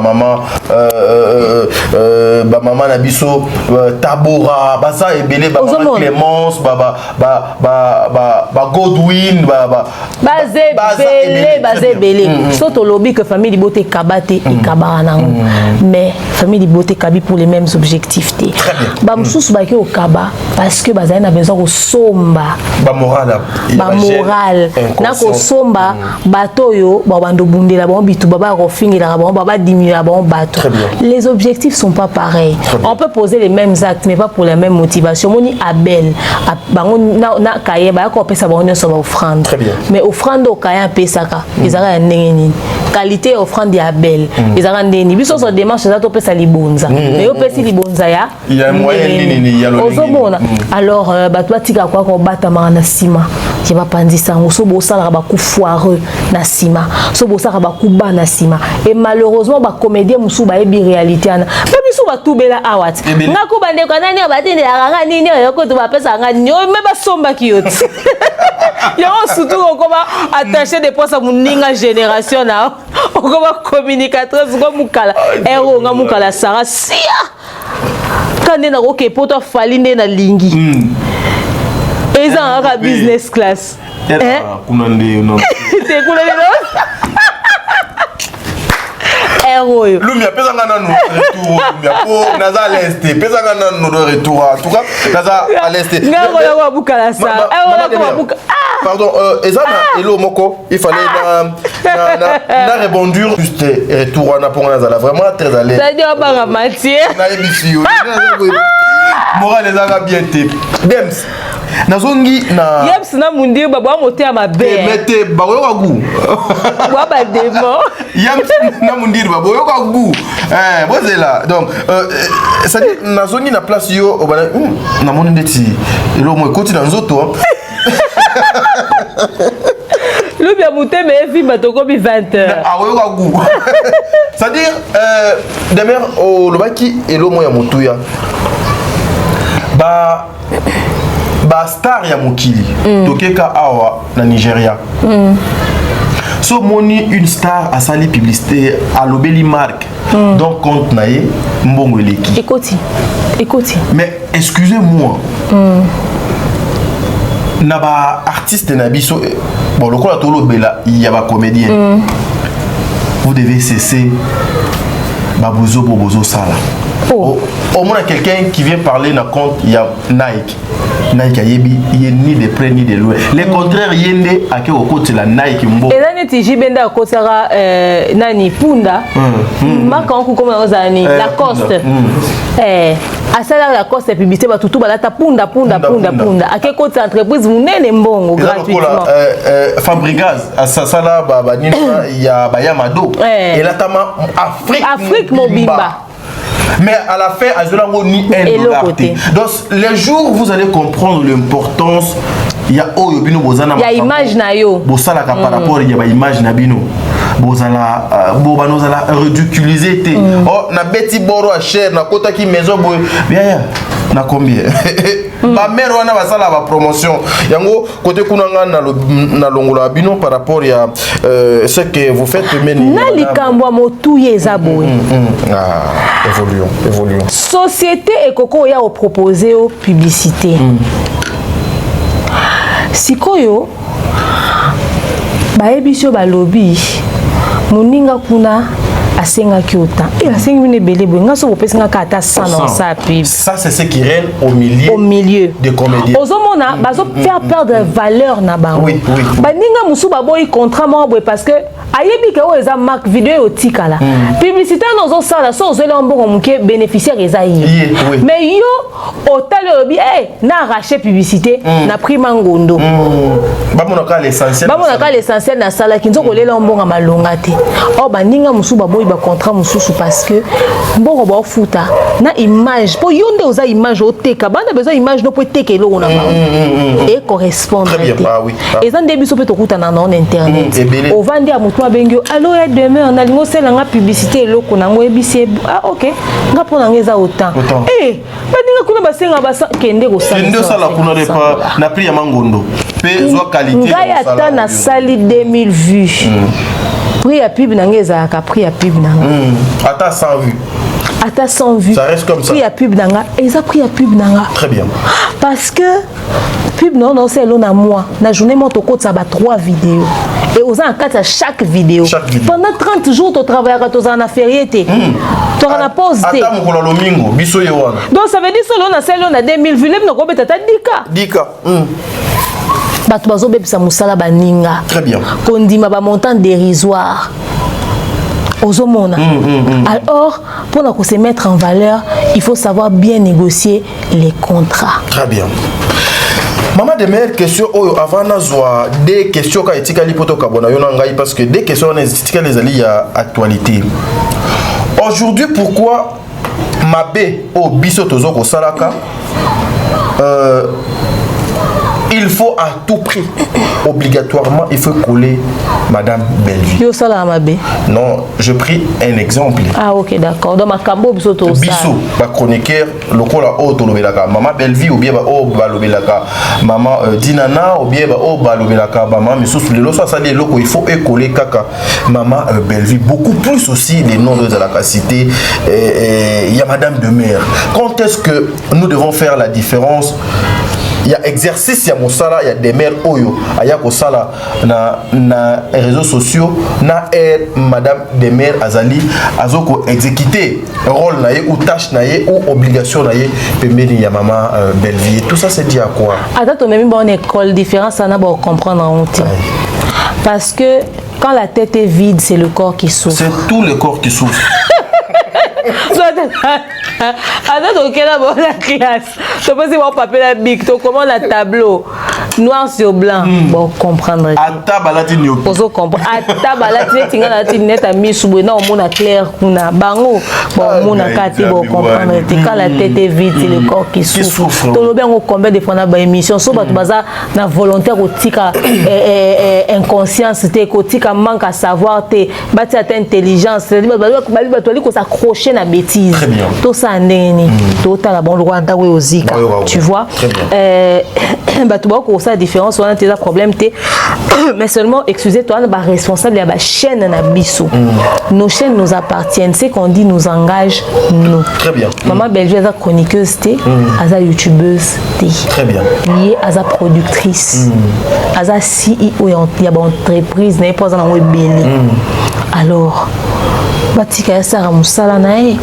maman na biso Tabora basa ebele ba maman Clémence ba Godwin bazé belé so to lobby que famille Bota kabate et kabana mais famille Bota kabi pour les mêmes objectifs ba msusu ba ke o kaba parce que bazali na besoin ko somba ba moral na ko somba bato yo ba bando bundela ba bitu baba ko fingela ba baba diminuer ba bato les objectifs sont pas pareils on peut poser les mêmes actes mais pas pour la même motivation moni Abel bango na kaye ba ko pesa ba onyo so ba offrande mais offrande o kaye pesa ka ezaka ndenge nini qualité offrande ya Abel ezaka ndeni biso so démarche za to pesa libonza mais yo pesi libonza ya moyen nini ya lo ozomona alors bato batika kwa ko bata na sima je ba pandisa so bo sala ba ku foireux na sima so bo sala ba ku ba na sima et malheureusement ba comédien musu ba ebi réalité ana ba biso ba tubela awat ngako bande ko nani ba tende nga nini yo ko to ba pesa nga nyo me ba somba kiyoti yo surtout ko ba attacher des postes à muninga génération na ko ba communicatrice ko mukala ero nga mukala Sarah sia kande na ko ke poto falinde na lingi eza nga business class kunande no te kunande no eroyo lumia pesa nga nanu retour lumia po naza à l'est pesa nga nanu de retour en tout cas naza à l'est ngako ya ko bukala sa pardon ezana elo moko il fallait na rebondir juste retour on a pour naza vraiment très à l'aise ça dit on va matière na émission moral ezanga bien te dems nazongi na yeps na mundir baba moté à ma belle mete bayoka gu wa ba demo yeps na mundir baba yoka gu bozela donc ça dit nazongi na place yo obana na moni ndeti elo mo koti na nzoto le bien monté mais vi batoko bi 20h yoka gu ça dire demain au lobaki elo mo ya motuya ba star ya mokili tokeka awa na Nigeria so moni une star a sali publicité a lobeli marque donc compte nae mbongo eleki écoutez mais excusez-moi na ba artiste na biso bon lokola to lobela ya ba comédien vous devez cesser Babozo Bobozo Sala. Au moins, quelqu'un qui vient parler dans compte, il y a Nike. Nike, il n'y a ni de près ni de loin. Le contraire, il y a des côté la Nike. Et là, il y a côté Nani Punda. Marque en coup comme Lacoste. À ça là, Lacoste est publicité, tout le monde a Punda. À quel côté entreprise, vous n'avez pas bon gratuitement. Fabrigaz, à ça là, il y a Bayamado. Et là, Afrique Mobimba. Mais à la fin, Azolango ni $1. Donc, les jours où vous allez comprendre l'importance, il y a Oyobino Bozana. Il y a image na yo. Bosala par rapport, il y a image na bino. Bozala, Bobanoza ridiculiser. Oh, na beti boro à cher, na kota ki maison boy. Bien, na combien? Ma mère wana basala ba promotion. Yango côté kunanga na longola bino par rapport à ce que vous faites mener. Na likambo motuye zaboy. Évoluons. Société Ekoko ya proposer aux publicité. Sikoyo baebisho balobi muninga kuna asenga kiota et la sengi ne belé bonga so pesinga kata 100 dans sa pub. Ça c'est ce qui règne au milieu des comédiens. Ozomona bazo faire perdre valeur na bango. Oui. Baninga musu baboyi contrat mo parce que ayebi ke o eza marque vidéo otikala. Publicité nozo sala so ozele mbongo muke bénéficiaire ezayi. Mais yo otale obi na arraché publicité na prix mangondo. Bamonaka l'essentiel na sala kinzo kolela mbongo malonga te. O baninga musu baboyi ba contrat mususu parce que mbongo ba futa na image po yonde oza image oteka bana besoin image no po teka eloko na bango et correspondre. Très bien, oui. Et ça début so peut okuta na internet. O vandi a mutu abengio allo et demain on a lingo sela nga publicité eloko na ngo ebisi OK nga pona ngeza autant. Badinga kuna basenga basa kende ko sala. Kende sala kuna repa na prix ya mangondo. Pe zo qualité. Nga ya ta na sali 2000 vues. Prix à pub nanga ka prix à pub nanga. Ata 100 vues. Ata 100 vues. Ça reste comme ça. Prix à pub nanga et ça prix à pub nanga. Très bien. Parce que pub non c'est l'on à moi. Na journée mon toko ça ba 3 vidéos. Et aux en 4 à chaque vidéo. Pendant 30 jours tu travailles à toi en affaire té. Tu en as pause té. Ata mukolo lomingo biso yewana. Donc ça veut dire que l'on a celle on a 2000 vues, le ko betata 10K. Bato bazo bebisa musala baninga. Très bien. Kondima ba montant dérisoire. Ozomona. Alors, pour se mettre en valeur, il faut savoir bien négocier les contrats. Très bien. Maman, des meilleures questions, avant d'avoir des questions qui sont parce que des questions qui sont à actualité. Aujourd'hui, pourquoi Mabé au Bisotozo au Salaka il faut à tout prix, obligatoirement, il faut coller Madame Bellevue. Yo sala Mabé. Non, je pris un exemple. Ah ok, d'accord. Dans ma cambo bisoto. Biso, ma chroniqueur, le col à haut lobelaka. Maman Bellevue ou bien au balobelaka. Maman Dinana ou bien au balobelaka. Maman mais sous le lot ça dit loko il faut coller kaka. Maman Bellevue beaucoup plus aussi les noms de la cité. Il y a Madame de Mer. Quand est-ce que nous devons faire la différence? Il y a exercice, il y a Moussala, il y a des mères Oyo, il y a Kosala na réseaux sociaux, na Madame des mères Azali, Azoko exécuter rôle naïe ou tâche naïe ou obligation naïe, pemeni ya maman Bellevue. Tout ça c'est dit à quoi? Attends, on a mis une école différente, ça n'a pas comprendre en honte. Parce que quand la tête est vide, c'est le corps qui souffre. C'est tout le corps qui souffre. Attends, ok, là, la classe. Tu peux voir papier la bic, tu commandes la tableau noir sur blanc. Bon, comprendre. Ata balati nyo. Pour comprendre. Ata balati tinga la tinette a mis sous na on a clair kuna bango. Bon, on a kati bon comprendre. Quand la tête est vide, c'est le corps qui souffre. Tu le bien on combien de fois na ba émission so batu baza na volontaire otika inconscience te kotika manque à savoir te bati ata intelligence. Batu ko s'accrocher na bêtise. Très bien. Tout ça ndeni. Tout la bon Rwanda we ozika. Tu vois? Batu ba ko la différence, on a des problèmes, mais seulement, excusez-toi, on est responsable de la chaîne na biso. Nos chaînes nous appartiennent. Ce qu'on dit nous engage, nous. Très bien. Maman Bellevue, elle est chroniqueuse, elle est youtubeuse. Très bien. Elle est productrice. Elle est CEO, il y a une entreprise, elle n'est pas dans le béni. Alors, batika Sarah Moussala nae.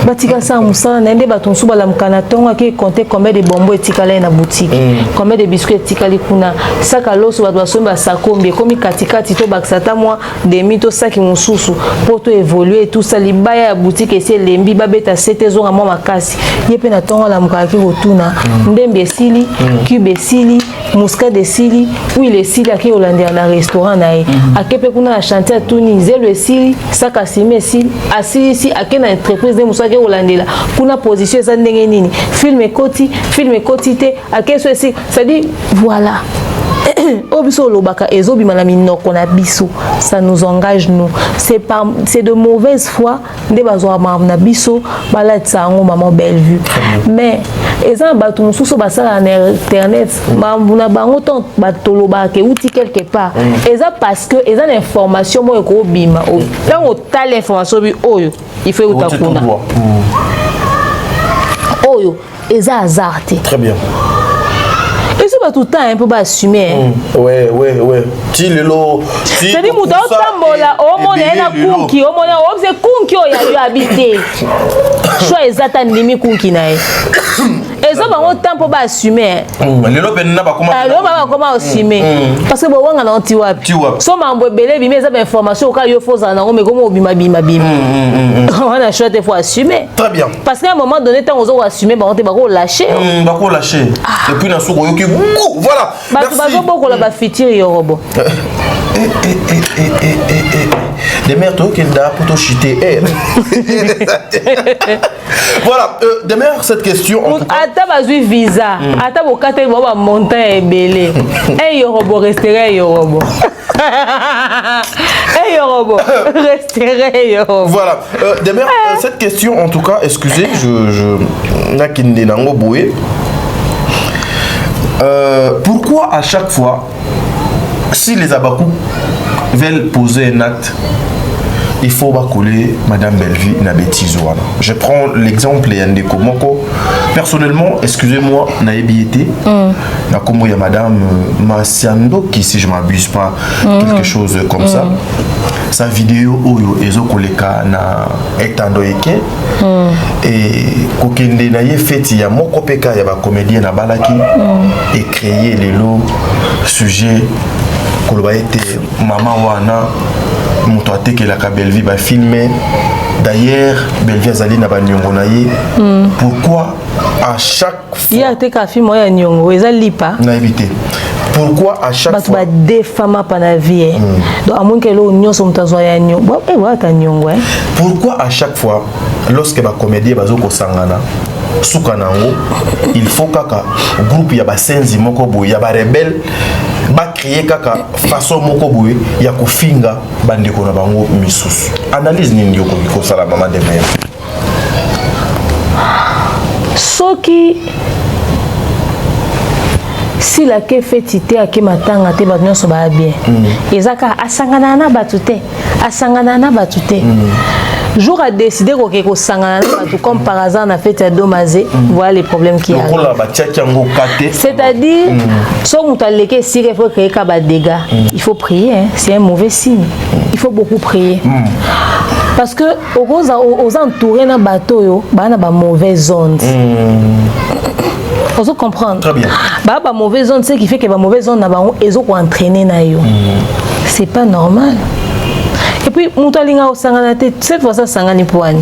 Batika Sarah Moussala nae nde baton sou bala mukana tonga ki compter combien de bonbons etikala na boutique. Combien de biscuits etikali kuna. Saka loso ba somba sakombe komi katikati to baksata moi demi to saki mususu pour to évoluer tout ça libaya ya boutique esi lembi babeta 7 zonga moi makasi. Yepe na tonga la mukana ki rotuna. Ndembe esili, cube esili, muscade esili, huile esili aki Hollandais na restaurant nae. Akepe kuna na chantier tuni zelo esili, saka sime esili, asili ici ake na entreprise de musaka Hollandais là. Kuna position ça ndenge nini? Film ekoti te, ake so esi, ça dit voilà. Obiso lobaka ezobi manami noko na biso, ça nous engage nous. C'est de mauvaise foi nde bazwa na biso bala tsango maman Bellevue. Mais eza batu mususu basala na internet, na bango ton batoloba ke outi quelque part. Eza parce que eza l'information mo ko bima. Tant ta l'information bi oyo, il faut utakuna. Oyo eza azarte. Très bien. Et c'est pas tout le temps un peu assumer. Ouais. Si le lot. C'est-à-dire que dans Tambola, au monde, il y a un kunki, au monde, c'est kunki qui a habité. Choix exact, nimi kunki nae. Et ça, on temps pour assumer. Le lot n'a pas comment assumer. Parce que bon, on a un tiwap. So mambo belé, mais ça information quand il faut ça, mais comment bima. On a choix de fois assumer. Très bien. Parce qu'à un moment donné, tant on a assumé, on va lâcher. Et puis dans ce voilà. Des mères qui pour te chuter. Voilà, demeure cette question. Attends, visa. Attends, au cas où monter et belé. Et Yorobo resterait Yorobo. Et Yorobo resterait Yorobo. Voilà, demeure cette question en tout cas, excusez, je n'ai qu'une dénango bouée. Pourquoi à chaque fois, si les Abakou veulent poser un acte, il faut coller Madame Bellevue na bêtise. Je prends l'exemple de Komoko. Personnellement, excusez-moi, naïbiété. Na comme il y a Madame Massiando qui, si je ne m'abuse pas, quelque chose comme ça. Sa vidéo oyo ezokoleka na etando eke et kokende na ye feti ya moko peka ya ba comédien na balaki et créer les lots sujet koloba ete maman wana moto atekelaka Bellevue ba filmer. D'ailleurs Bellevue azali na ba nyongo na ye. Pourquoi à chaque fois il y a teka film ya nyongo ezali pa na éviter. Pourquoi à chaque fois des femmes pas la vie donc à moins que l'on n'y soit mtazoya nyo bon et voilà ta nyongo pourquoi à chaque fois lorsque ba comédien bazoko sangana sukanango il faut kaka groupe ya ba senzi moko boye ya ba rebelle ba créer kaka façon moko boye ya kofinga bandeko na bango misusu analyse nini yoko ko sala maman de mère soki si la ke fetité a ke matanga te ba nyonso ba bien ezaka asangana na batute jour a décidé ko sangana na batu comme par hasard na fête à Domazé voilà les problèmes qui arrivent c'est-à-dire so mutaleke si il faut créer ka ba dégâts il faut prier hein? C'est un mauvais signe il faut beaucoup prier parce que aux entourés na bateau yo ba na ba mauvaise onde. Faut comprendre. Très bien. Bah mauvaise onde, c'est qui fait que ba mauvaise onde na ba ezo ko entraîner na yo. C'est pas normal. Et puis mutalinga o sangana te cette fois ça sangani poani.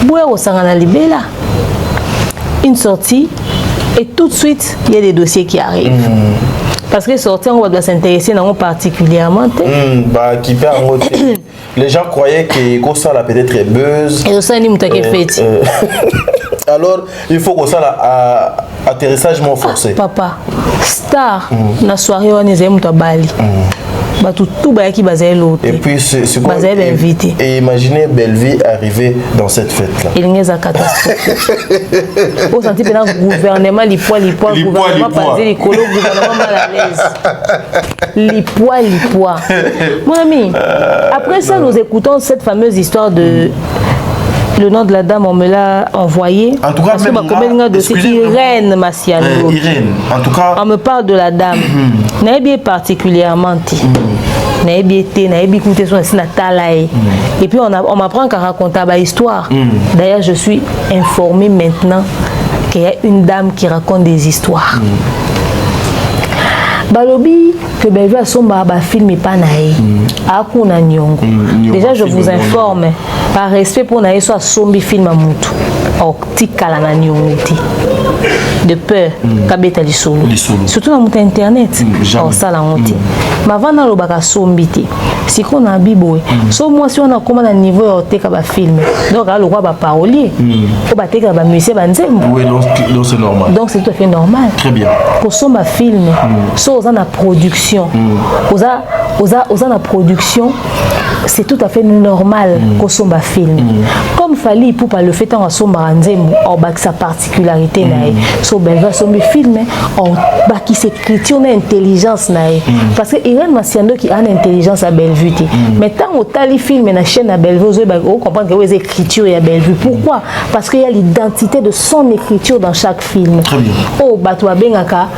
Boya o sangana libela. Une sortie et tout de suite il y a des dossiers qui arrivent. Parce que sortir on doit s'intéresser dans particulièrement. Bah qui perd les gens croyaient que ça la peut-être buzz. Et ça ni mutake fait. Alors, il faut que ça là atterrissage forcé. Papa, star na soirée on est à Bali. tout qui basé l'autre. Et puis c'est quoi invité. Et imaginez Bellevue arriver dans cette fête là. Il y a une catastrophe. Au senti que le gouvernement les poids gouvernement pas les colos gouvernement mal à l'aise. Les poids. Mon ami, après ça nous écoutons cette fameuse histoire de le nom de la dame, on me l'a envoyé. En tout cas, même moi, Irène Massiano. Irène, en tout cas. On me parle de la dame. N'a bien particulièrement dit. N'a bien été, n'a bien écouté son Natalaï. Et puis on m'apprend qu'à raconter ma histoire. D'ailleurs, je suis informée maintenant qu'il y a une dame qui raconte des histoires. Balobi que Bellevue a son film et pas naï. Akuna nyongo. Déjà je vous informe par respect pour naï soit sombi film à mutu. Oh tikala na nyongo de peur kabeta lisolo. Surtout dans mon internet. Oh ça la honte. Ma vana lo baka sombi te. Si qu'on a bibo. So moi si on a comme un niveau te ka ba film. Donc alors quoi ba parolier. Ko ba te ka ba musicien ba nzembo. Oui donc c'est normal. Donc c'est tout à fait normal. Très bien. Pour somba film. So on a production. Aux la production, c'est tout à fait normal qu'on somba film. Comme Fali pour pas le fait en somba nzembo, on bak sa particularité nae. So ben va somber film, on baki s'écriture na intelligence nae. Parce que Irène Massiano qui a une intelligence à Bellevue. Mais tant au tali film na chaîne à Bellevue, vous comprenez que les écritures à Bellevue. Pourquoi? Parce qu'il y a l'identité de son écriture dans chaque film. Très bien. Oh batwa bengaka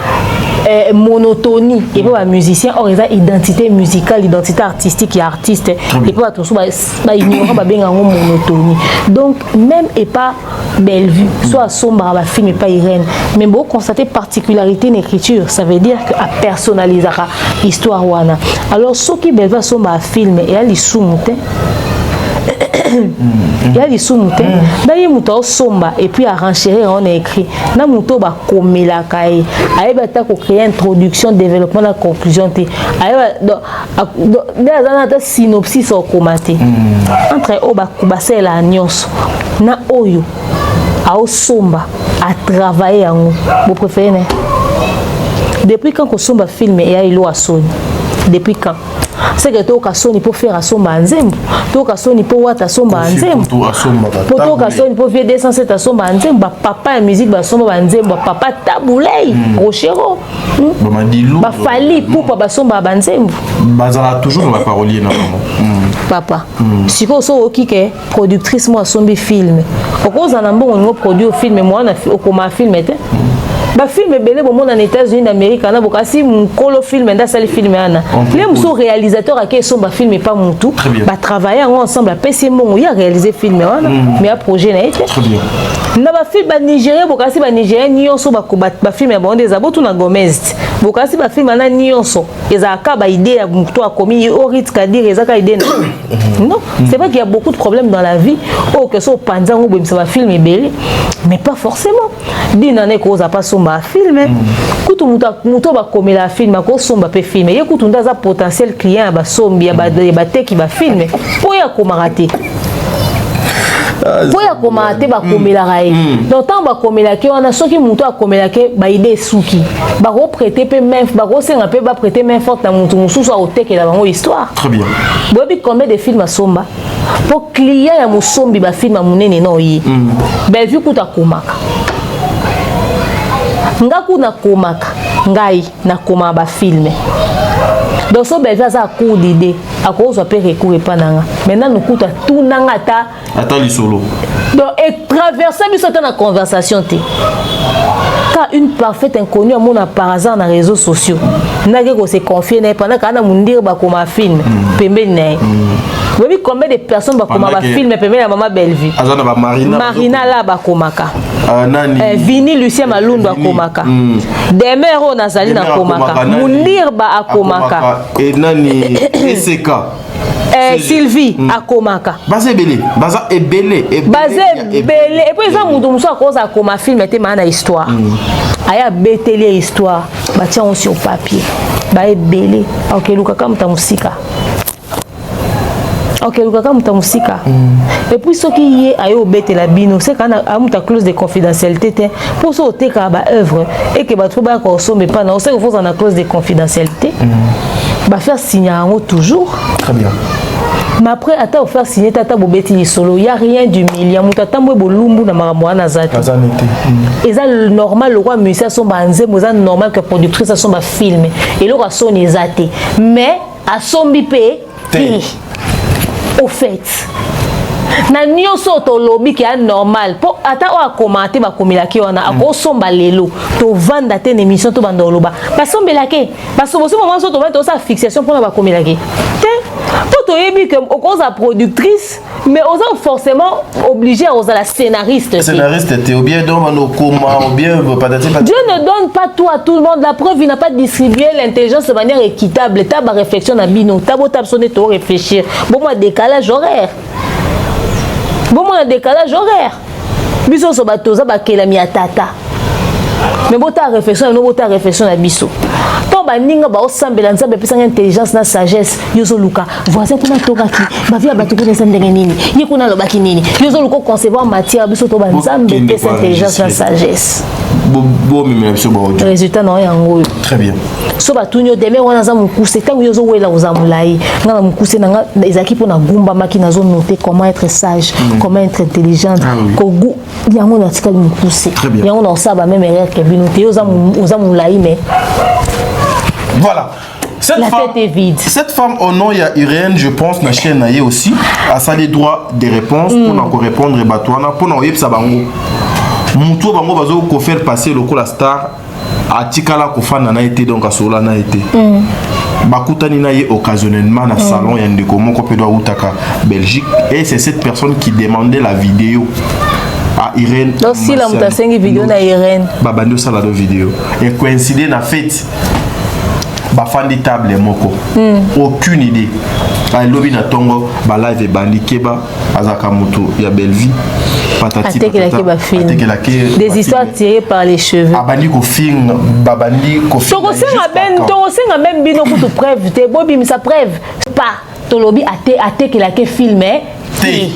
monotonie et puis un musicien or ils ont identité musicale, identité artistique et artiste et puis tout ça ignorant monotonie. Donc même et pas Bellevue soit sombre à film et pas Irène mais bon constater particularité d'écriture ça veut dire que à personnaliser histoire wana. Alors ceux qui Bellevue sombre à film et elle soumute il y a des sous d'ailleurs muto somba et puis à renchérir on a écrit na muto ba komela kai ayeba ta ko créer introduction développement la conclusion te ayeba dans synopsis au commenté entre oba kubase la nyonso na oyo a somba à travailler en vous préférez ne depuis quand ko somba film et il a sonné depuis quand c'est que toi kasoni pour faire asomba nzembo toi kasoni pour wata asomba nzembo pour toi kasoni pour faire 207 asomba nzembo papa la musique ba asomba nzembo papa tabulei rochero ba Fali pour pas asomba nzembo bazala toujours dans la parolier normalement papa si ko so okike productrice moi asombi film okoza na mbongo ngo produire film moi na okoma film était ba film belé bon en États-Unis d'Amérique na bokasi mukolo film nda sali film ana les muso réalisateur qui sont ba film pas mutu ba travailler ensemble PC mon il a réalisé film ana mais a projet na été très bien na ba film ba Nigeria bokasi ba Nigeria nyonso ba ba film ya bonde za botu na Gomez bokasi ba film ana nyonso ezaka ba idée ya mutu a commis Orit Kadir ezaka idée non c'est vrai qu'il y a beaucoup de problèmes dans la vie oh que so panzango bimsa ba film belé mais pas forcément dinane ko za pas ma film kutu muto ba komela film ko somba pe film ye kutu ndaza potentiel client ba sombi ya ba teki ba film po ya komaraté po ya komaraté ba komela raé donc tant ba komela ke on a soki muto a komela ke ba idée suki ba ko prêter pe main ba ko senga pe ba prêter main forte na mutu mususu a oteke la bango histoire très bien bobi combien de films somba pour client ya musombi ba film munene no yi Bellevue kuta komaka ngaku na komaka ngai na koma ba filme donc so Bellevue za cours d'idée a cause pe recours pa nanga maintenant nous kuta tout nanga ata li solo donc et traverser biso ta na conversation te car une parfaite inconnue à mon par hasard na réseaux sociaux n'a que se confier na pendant kana mundir ba koma film pembe na oui, combien de personnes va comme ma film et la maman Bellevue Marina là ba komaka Vini Lucien Malundu ba komaka Demero Nazali na komaka Munir ba akomaka et nani Eseka Sylvie akomaka Baza belé Baza belé et puis ça mundo muso akoza akoma film était mana histoire aya beteli histoire ba tia sur papier ba belé OK luka kama tamusika OK, musika. Et puis ce qui est ayo bête la bino, c'est quand a clause de confidentialité pour ce que ba œuvre et que ba trouba consommer pas non, c'est que faut en clause de confidentialité. va faire signer toujours. Très bien. Mais après, attends, faire signer tata bobeti solo, il y a rien d'humiliant. Mutata mwe bolumbu na maramwa na zati. Et ça normal le roi musicien sont banzé, mais ça normal que productrice sont ba film. Et le roi son ezate. Mais à son bipé, au fait. Na nyonso to lobby qui est normal pour ata o commenter ba komilaki wana akosomba lelo to vanda te émission to banda loba basombelake parce que ce moment so to vanda sa fixation pour ba komilaki te pour to yebi que au cause la productrice mais on est forcément obligé à la scénariste t'es ou bien dans nos comment ou bien patati patati. Dieu ne donne pas tout à tout le monde, la preuve il n'a pas distribué l'intelligence de manière équitable ta ba réflexion na bino ta bo sonner to réfléchir bon moi décalage horaire. Bon, moi, un décalage horaire. Biso so batoza bakela mi atata. Mais bon, ta réflexion, non, ta réflexion à biso. Tant baninga ba osambela nzambe pesa intelligence na sagesse. Yozo luka, voisin kuna tokaki, ba via batu kuna ndenge nini. Ye kuna lobaki nini. Yozo luko concevoir matière biso to banzambe pesa intelligence na sagesse. Bon, mais biso ba audio. Résultat non yango. Très bien. So batunyo deme wana za mukuse tangu yozo wela uzamulai. Ngala mukuse nanga ezaki pona gumba maki nazo noter comment être sage, comment être intelligente. Kogu yango na tikali mukuse. Yango na osaba même erreur que binote uzamulai mais voilà. La tête est vide. Cette femme, au nom, il y a Irène, je pense, na chaîne naïe aussi, a ça les droits des réponses pour répondre et batouana, pour nous yep sabango. Moutou bango bazo ko faire passer le coup la star a tikala ko fan na été donc a sola na été. Bakutani na ye occasionnellement na salon ya ndeko moko pe doit utaka Belgique et c'est cette personne qui demandait la vidéo à Irène. Donc si la mutasengi vidéo na Irène. Babando sala do vidéo et coïncider na fête. Bafandi table moko aucune idée ay lobi na tongo ba live bandi keba azaka mutu ya Belleville patati des histoires tirées par les cheveux abandi ko film babandi ko film to senga même bino kutu preuve te bobi misa preuve pas to lobi ate que la ke filmer te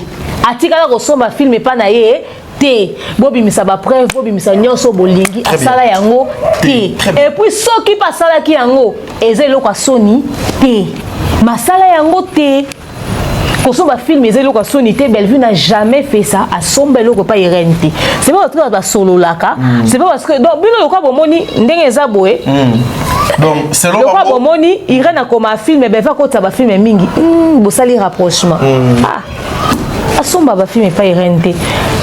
atika ko somba film pa na ye te bobi misa ba preuve bobi misa nyonso bolingi asala yango te et puis soki pasala ki yango ezelo kwa Sony te masala yango te kosomba film ezelo kwa Sony te Bellevue n'a jamais fait ça à sombelo ko pa Irène te c'est pas parce que ba solo laka c'est pas parce que donc bino lokwa bomoni ndenge eza boye donc c'est le lokwa bomoni Irène a comme un film be va ko ta ba film mingi bo sali rapprochement asomba ba film pa Irène te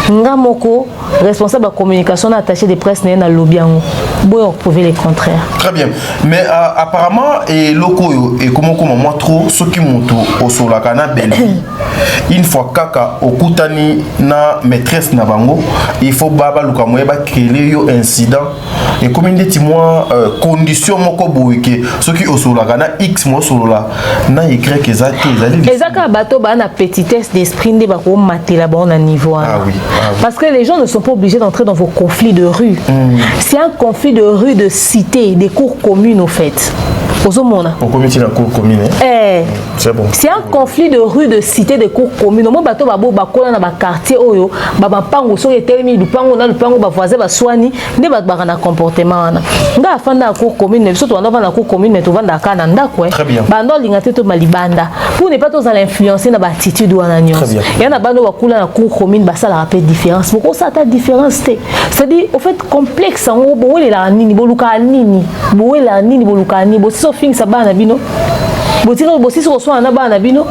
Ngamoko, responsable de communication attaché de presse n'est pas lobby en bon prouver le contraire. Très bien. Mais apparemment et locaux et comment moi trop ce qui monte au sur la cana Belleville. Une fois kaka au kutani na maîtresse na bango, il faut baba luka moyeba créer yo incident et combien de mois conditions moko boyeke ce qui au sur la cana X mois sur la na y que ça que ezaka bato ba na petitesse d'esprit de ba ko matela ba na niveau. Ah oui. Parce que les gens ne sont pas obligés d'entrer dans vos conflits de rue. C'est un conflit de rue, de cité, des cours communes au fait. Au comité de la cour commune. C'est bon. C'est un conflit de rue, de cité, de cours communes. Au moment bateau babo bakola na ba quartier oyo, baba pango so etelemi lupango na lupango ba voisin ba soigni, ne ba na comportement na. Nga afanda na cour commune, mais surtout on va na cour commune mais to vanda kana ndako Très bien. Bando lingate to malibanda. Pour ne pas tous influencer na ba attitude wana nyonso. Il y en a bando bakula na cour commune ba ça la rappelle différence. Pourquoi ça ta différence té? C'est-à-dire au fait complexe en gros bo la nini boluka nini. Bo la nini boluka nini. Bo so fin sa bana bino. Botiro bosi so so na bana bino.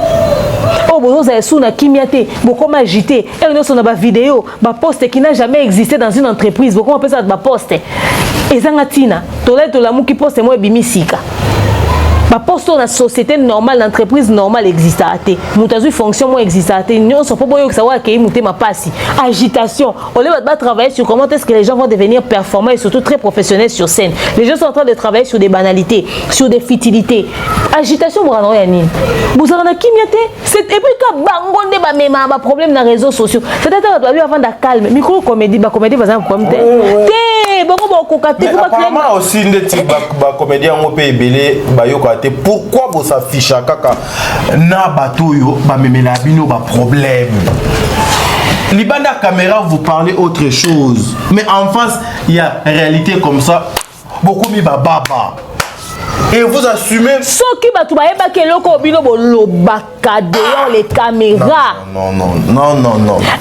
Oh bozo za sou na kimiate, bo comment agiter. Et nous on a ba vidéo, ba poste qui n'a jamais existé dans une entreprise. Bo comment on peut ça ba poste. Ezanga tina, tolé to la mu ki poste moi bimisika. Ba poste dans la société normale, l'entreprise normale existe à té. Moutazu fonction moi existe à té. Nous on pas boyo que ça va que mouté ma passi. Agitation. On va travailler sur comment est-ce que les gens vont devenir performants et surtout très professionnels sur scène. Les gens sont en train de travailler sur des banalités, sur des futilités. Agitation moi non yani. Vous en avez qui miate? C'est et puis quand bangonde ba mema ba problème dans les réseaux sociaux. C'est-à-dire doit lui avant de calme. Micro comédie ba comédie par exemple comme té. Bongo ba kokate ko apparemment aussi ndeti ba comédien mo pe belé ba yo pourquoi vous affichez kaka na bateau yo ba memela bino ba problème libanda caméra vous parlez autre chose mais en face il y a réalité comme ça beaucoup mi ba baba Et vous assumez. Soki batu bayeba keloko bino bolobaka dehors les caméras. Non.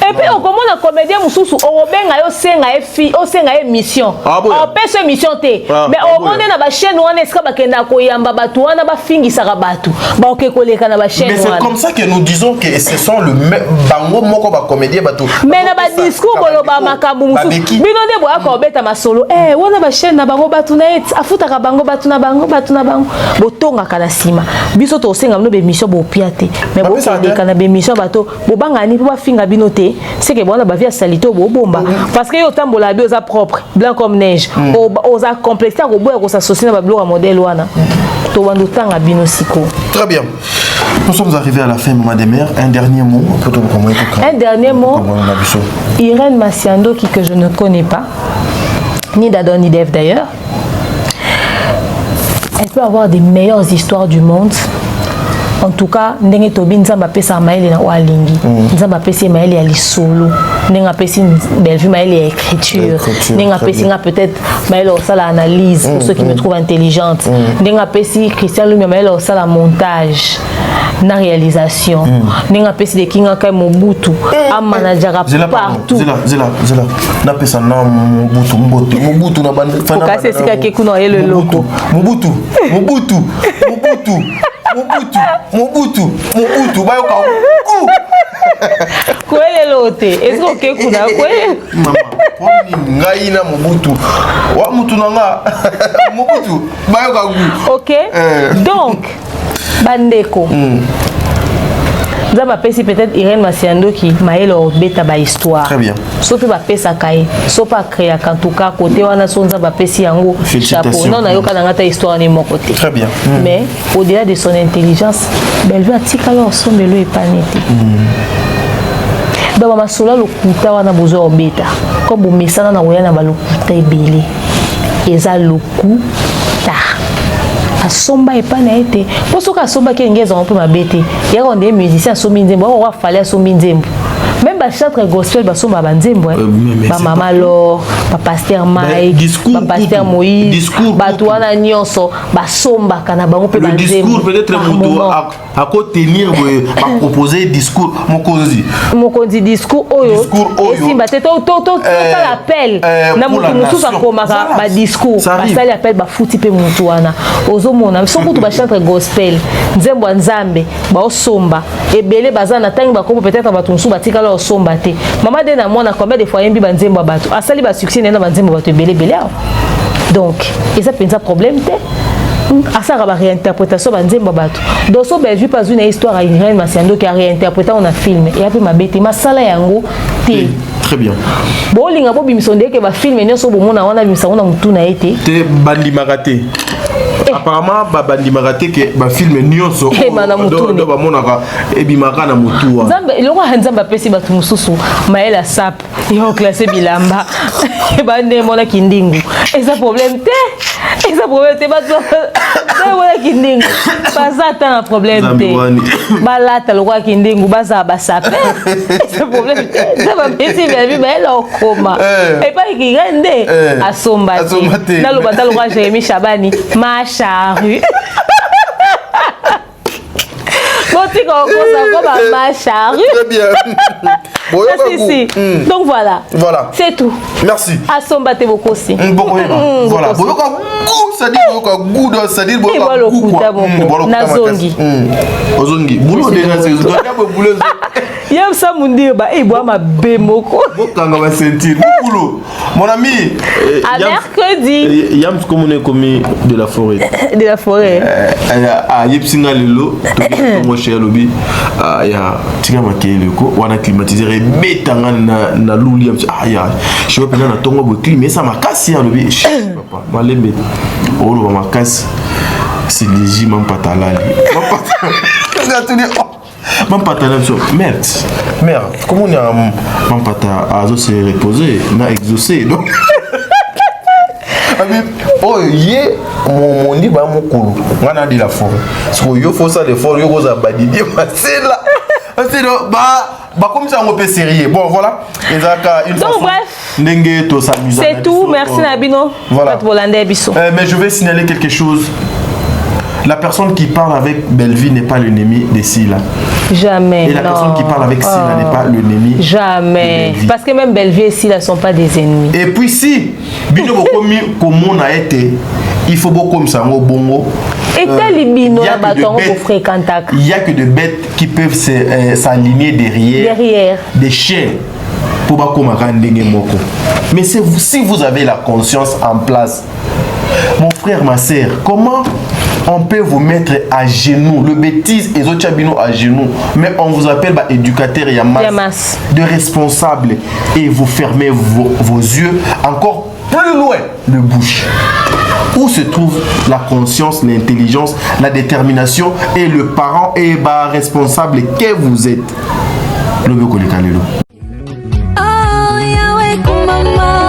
Et puis on commence à comédien mususu obenga yo senga e fi o senga e mission. On peut ce mission té. Mais au monde na ba chaîne wana eska bakenda koyamba batu wana ba fingisaka batu. Ba okekoleka na ba chaîne wana. Mais c'est comme ça que nous disons que ce sont le bango moko ba comédien batu. Mais na ba discours boloba makambu mususu. Bino nde boya ko beta masolo. Wana ba chaîne na bango batu na et afutaka bango batu na bango botonga kana sima biso to senga no be mission bo piate mais bo koleka na be mission bato bo bangani po ba finga bino te c'est que bona ba via salito bo bomba parce que yo tambola bi oza propre blanc comme neige oza complexé ko boya ko s'associer na ba bloc modèle wana to bando tanga bino siko. Très bien. Nous sommes arrivés à la fin, maman des mères. Un dernier mot. Un dernier mot. Irène Massiando que je ne connais pas, ni d'Adon ni d'Ève d'ailleurs. Elle peut avoir des meilleures histoires du monde. En tout cas, ndenge tobi nzamba pesa maele na walingi. Nzamba pesa maele ya lisolo. Ndenga pesa belle maele ya écriture. Ndenga pesa peut-être maele au sala analyse pour ceux qui me trouvent intelligente. Ndenga pesa Christian Lumia maele au sala montage. Na réalisation. Ndenga pesa de Kinga Kai Mobutu a manager partout. Zela. Na pesa na Mobutu na bande. Faut casser ce qui est le loco. Mobutu. Bayoka. Kwele lote. Est-ce que kuna kwele? Maman, ngai na Mobutu. Wa mutu nanga. Mobutu. Bayoka. OK. Donc bandeko. Nous avons peut-être Irène Massiando qui m'a eu bêta ba histoire. Très bien. Sauf que ba pesa kai, sauf pas créer en tout cas côté wana sonza ba pesi yango chapeau. Non na yoka na ngata histoire ni mon côté. Très bien. Mais au-delà de son intelligence, belle veut tika yo sombe lo epanete. Donc ma sola lokuta wana bozo bêta. Comme bu mesana na woya na ba lokuta ebele. Eza lokuta. Asomba epana ete posoka asomba ke ngeza on peut mabete ya on des musiciens asombi nzembo on va fallait asombi nzembo même ba chantre gospel ba somba ba nzembo ba mama Laure ba pasteur Mike ba pasteur Moïse ba toana nyonso ba somba kana bango pe ba nzembo discours peut-être moto à quoi tenir ba proposer discours mokonzi discours oyo si ba te to l'appel na mutu mutu sa komaka ba discours ba sali appel ba futi pe mutu wana ozomona soko to ba chantre gospel nzembo nzambe ba osomba ebele bazana tangi ba kopo peut-être ba tunsu ba tika la osomba te mama de na mona combien de fois yembi ba nzembo bato asali ba succès na ba nzembo bato ebele donc et ça pensa problème te asa ba réinterprétation ba nzembo bato donc so ba vu pas une histoire à Irène Massiando qui a réinterprété on a film et après ma bête masala yango te. Très bien. Bon linga bo bimisonde ke ba film nyonso bo mona wana bimisa wana mutu na été te bandi magate. Apparemment bandi magate ke ba film nyonso do ba mona ka ebimaka na mutu wa. Nzambe loko nzamba pesi batu mususu maela sap yo classé bilamba ba nde mona kindingu. Eza problème te ba wala kindingu. Bazata na problème te. Balata loko kindingu baza basape. Eza problème te. Nzamba pesi bi maela okoma. Et pas ki rende asomba te. Na lo batalo kwa Jérémy Chabani ma charrue. Très bien. Donc voilà. C'est tout. Merci. Asombate beaucoup aussi. Voilà. C'est-à-dire Nazongi. Ozongi. Boulot déjà c'est boulot. Yam sa mundir ba e bois ma bemoko. Bokanga va sentir. Boulot. Mon ami, à mercredi. Yam comme on est commis de la forêt. De la forêt. Yepsinga lelo, to mo cher lobi. Ya tinga makele ko wana climatiser betanga na luli ya. Je vais prendre na tongo bo climat ça makasi ya lobi. Papa, malembe. O lo makasi. C'est léger même pas talali. Même pas talent sur merde, comment on a même pas ta à se reposer, n'a exaucé donc. Oh yé mon dit bah mon coulou, on a dit la forêt. Parce que yo faut ça les forêts yo goza badidi c'est là. C'est là bah comme ça on peut sérieux. Bon voilà, une donc façon. Bref. C'est tout, merci Nabino. Voilà. Mais je vais signaler quelque chose. La personne qui parle avec Belleville n'est pas l'ennemi de Sila. Jamais. Et la personne qui parle avec Sila n'est pas l'ennemi. Jamais. Parce que même Belleville et Sila ne sont pas des ennemis. Et puis si, Bino comme on a été, il faut beaucoup comme ça, bongo. Et il n'y a que de bêtes qui peuvent s'aligner derrière des chiens pour pas comme moko. Mais si vous avez la conscience en place, mon frère, ma soeur, comment on peut vous mettre à genoux, le bêtise et autres chabino à genoux, mais on vous appelle éducateur Yamas, de responsable, et vous fermez vos yeux encore plus loin de bouche. Où se trouve la conscience, l'intelligence, la détermination et le parent et responsable que vous êtes? Le Beko Kalelo. Oh, Yahweh, Kumama.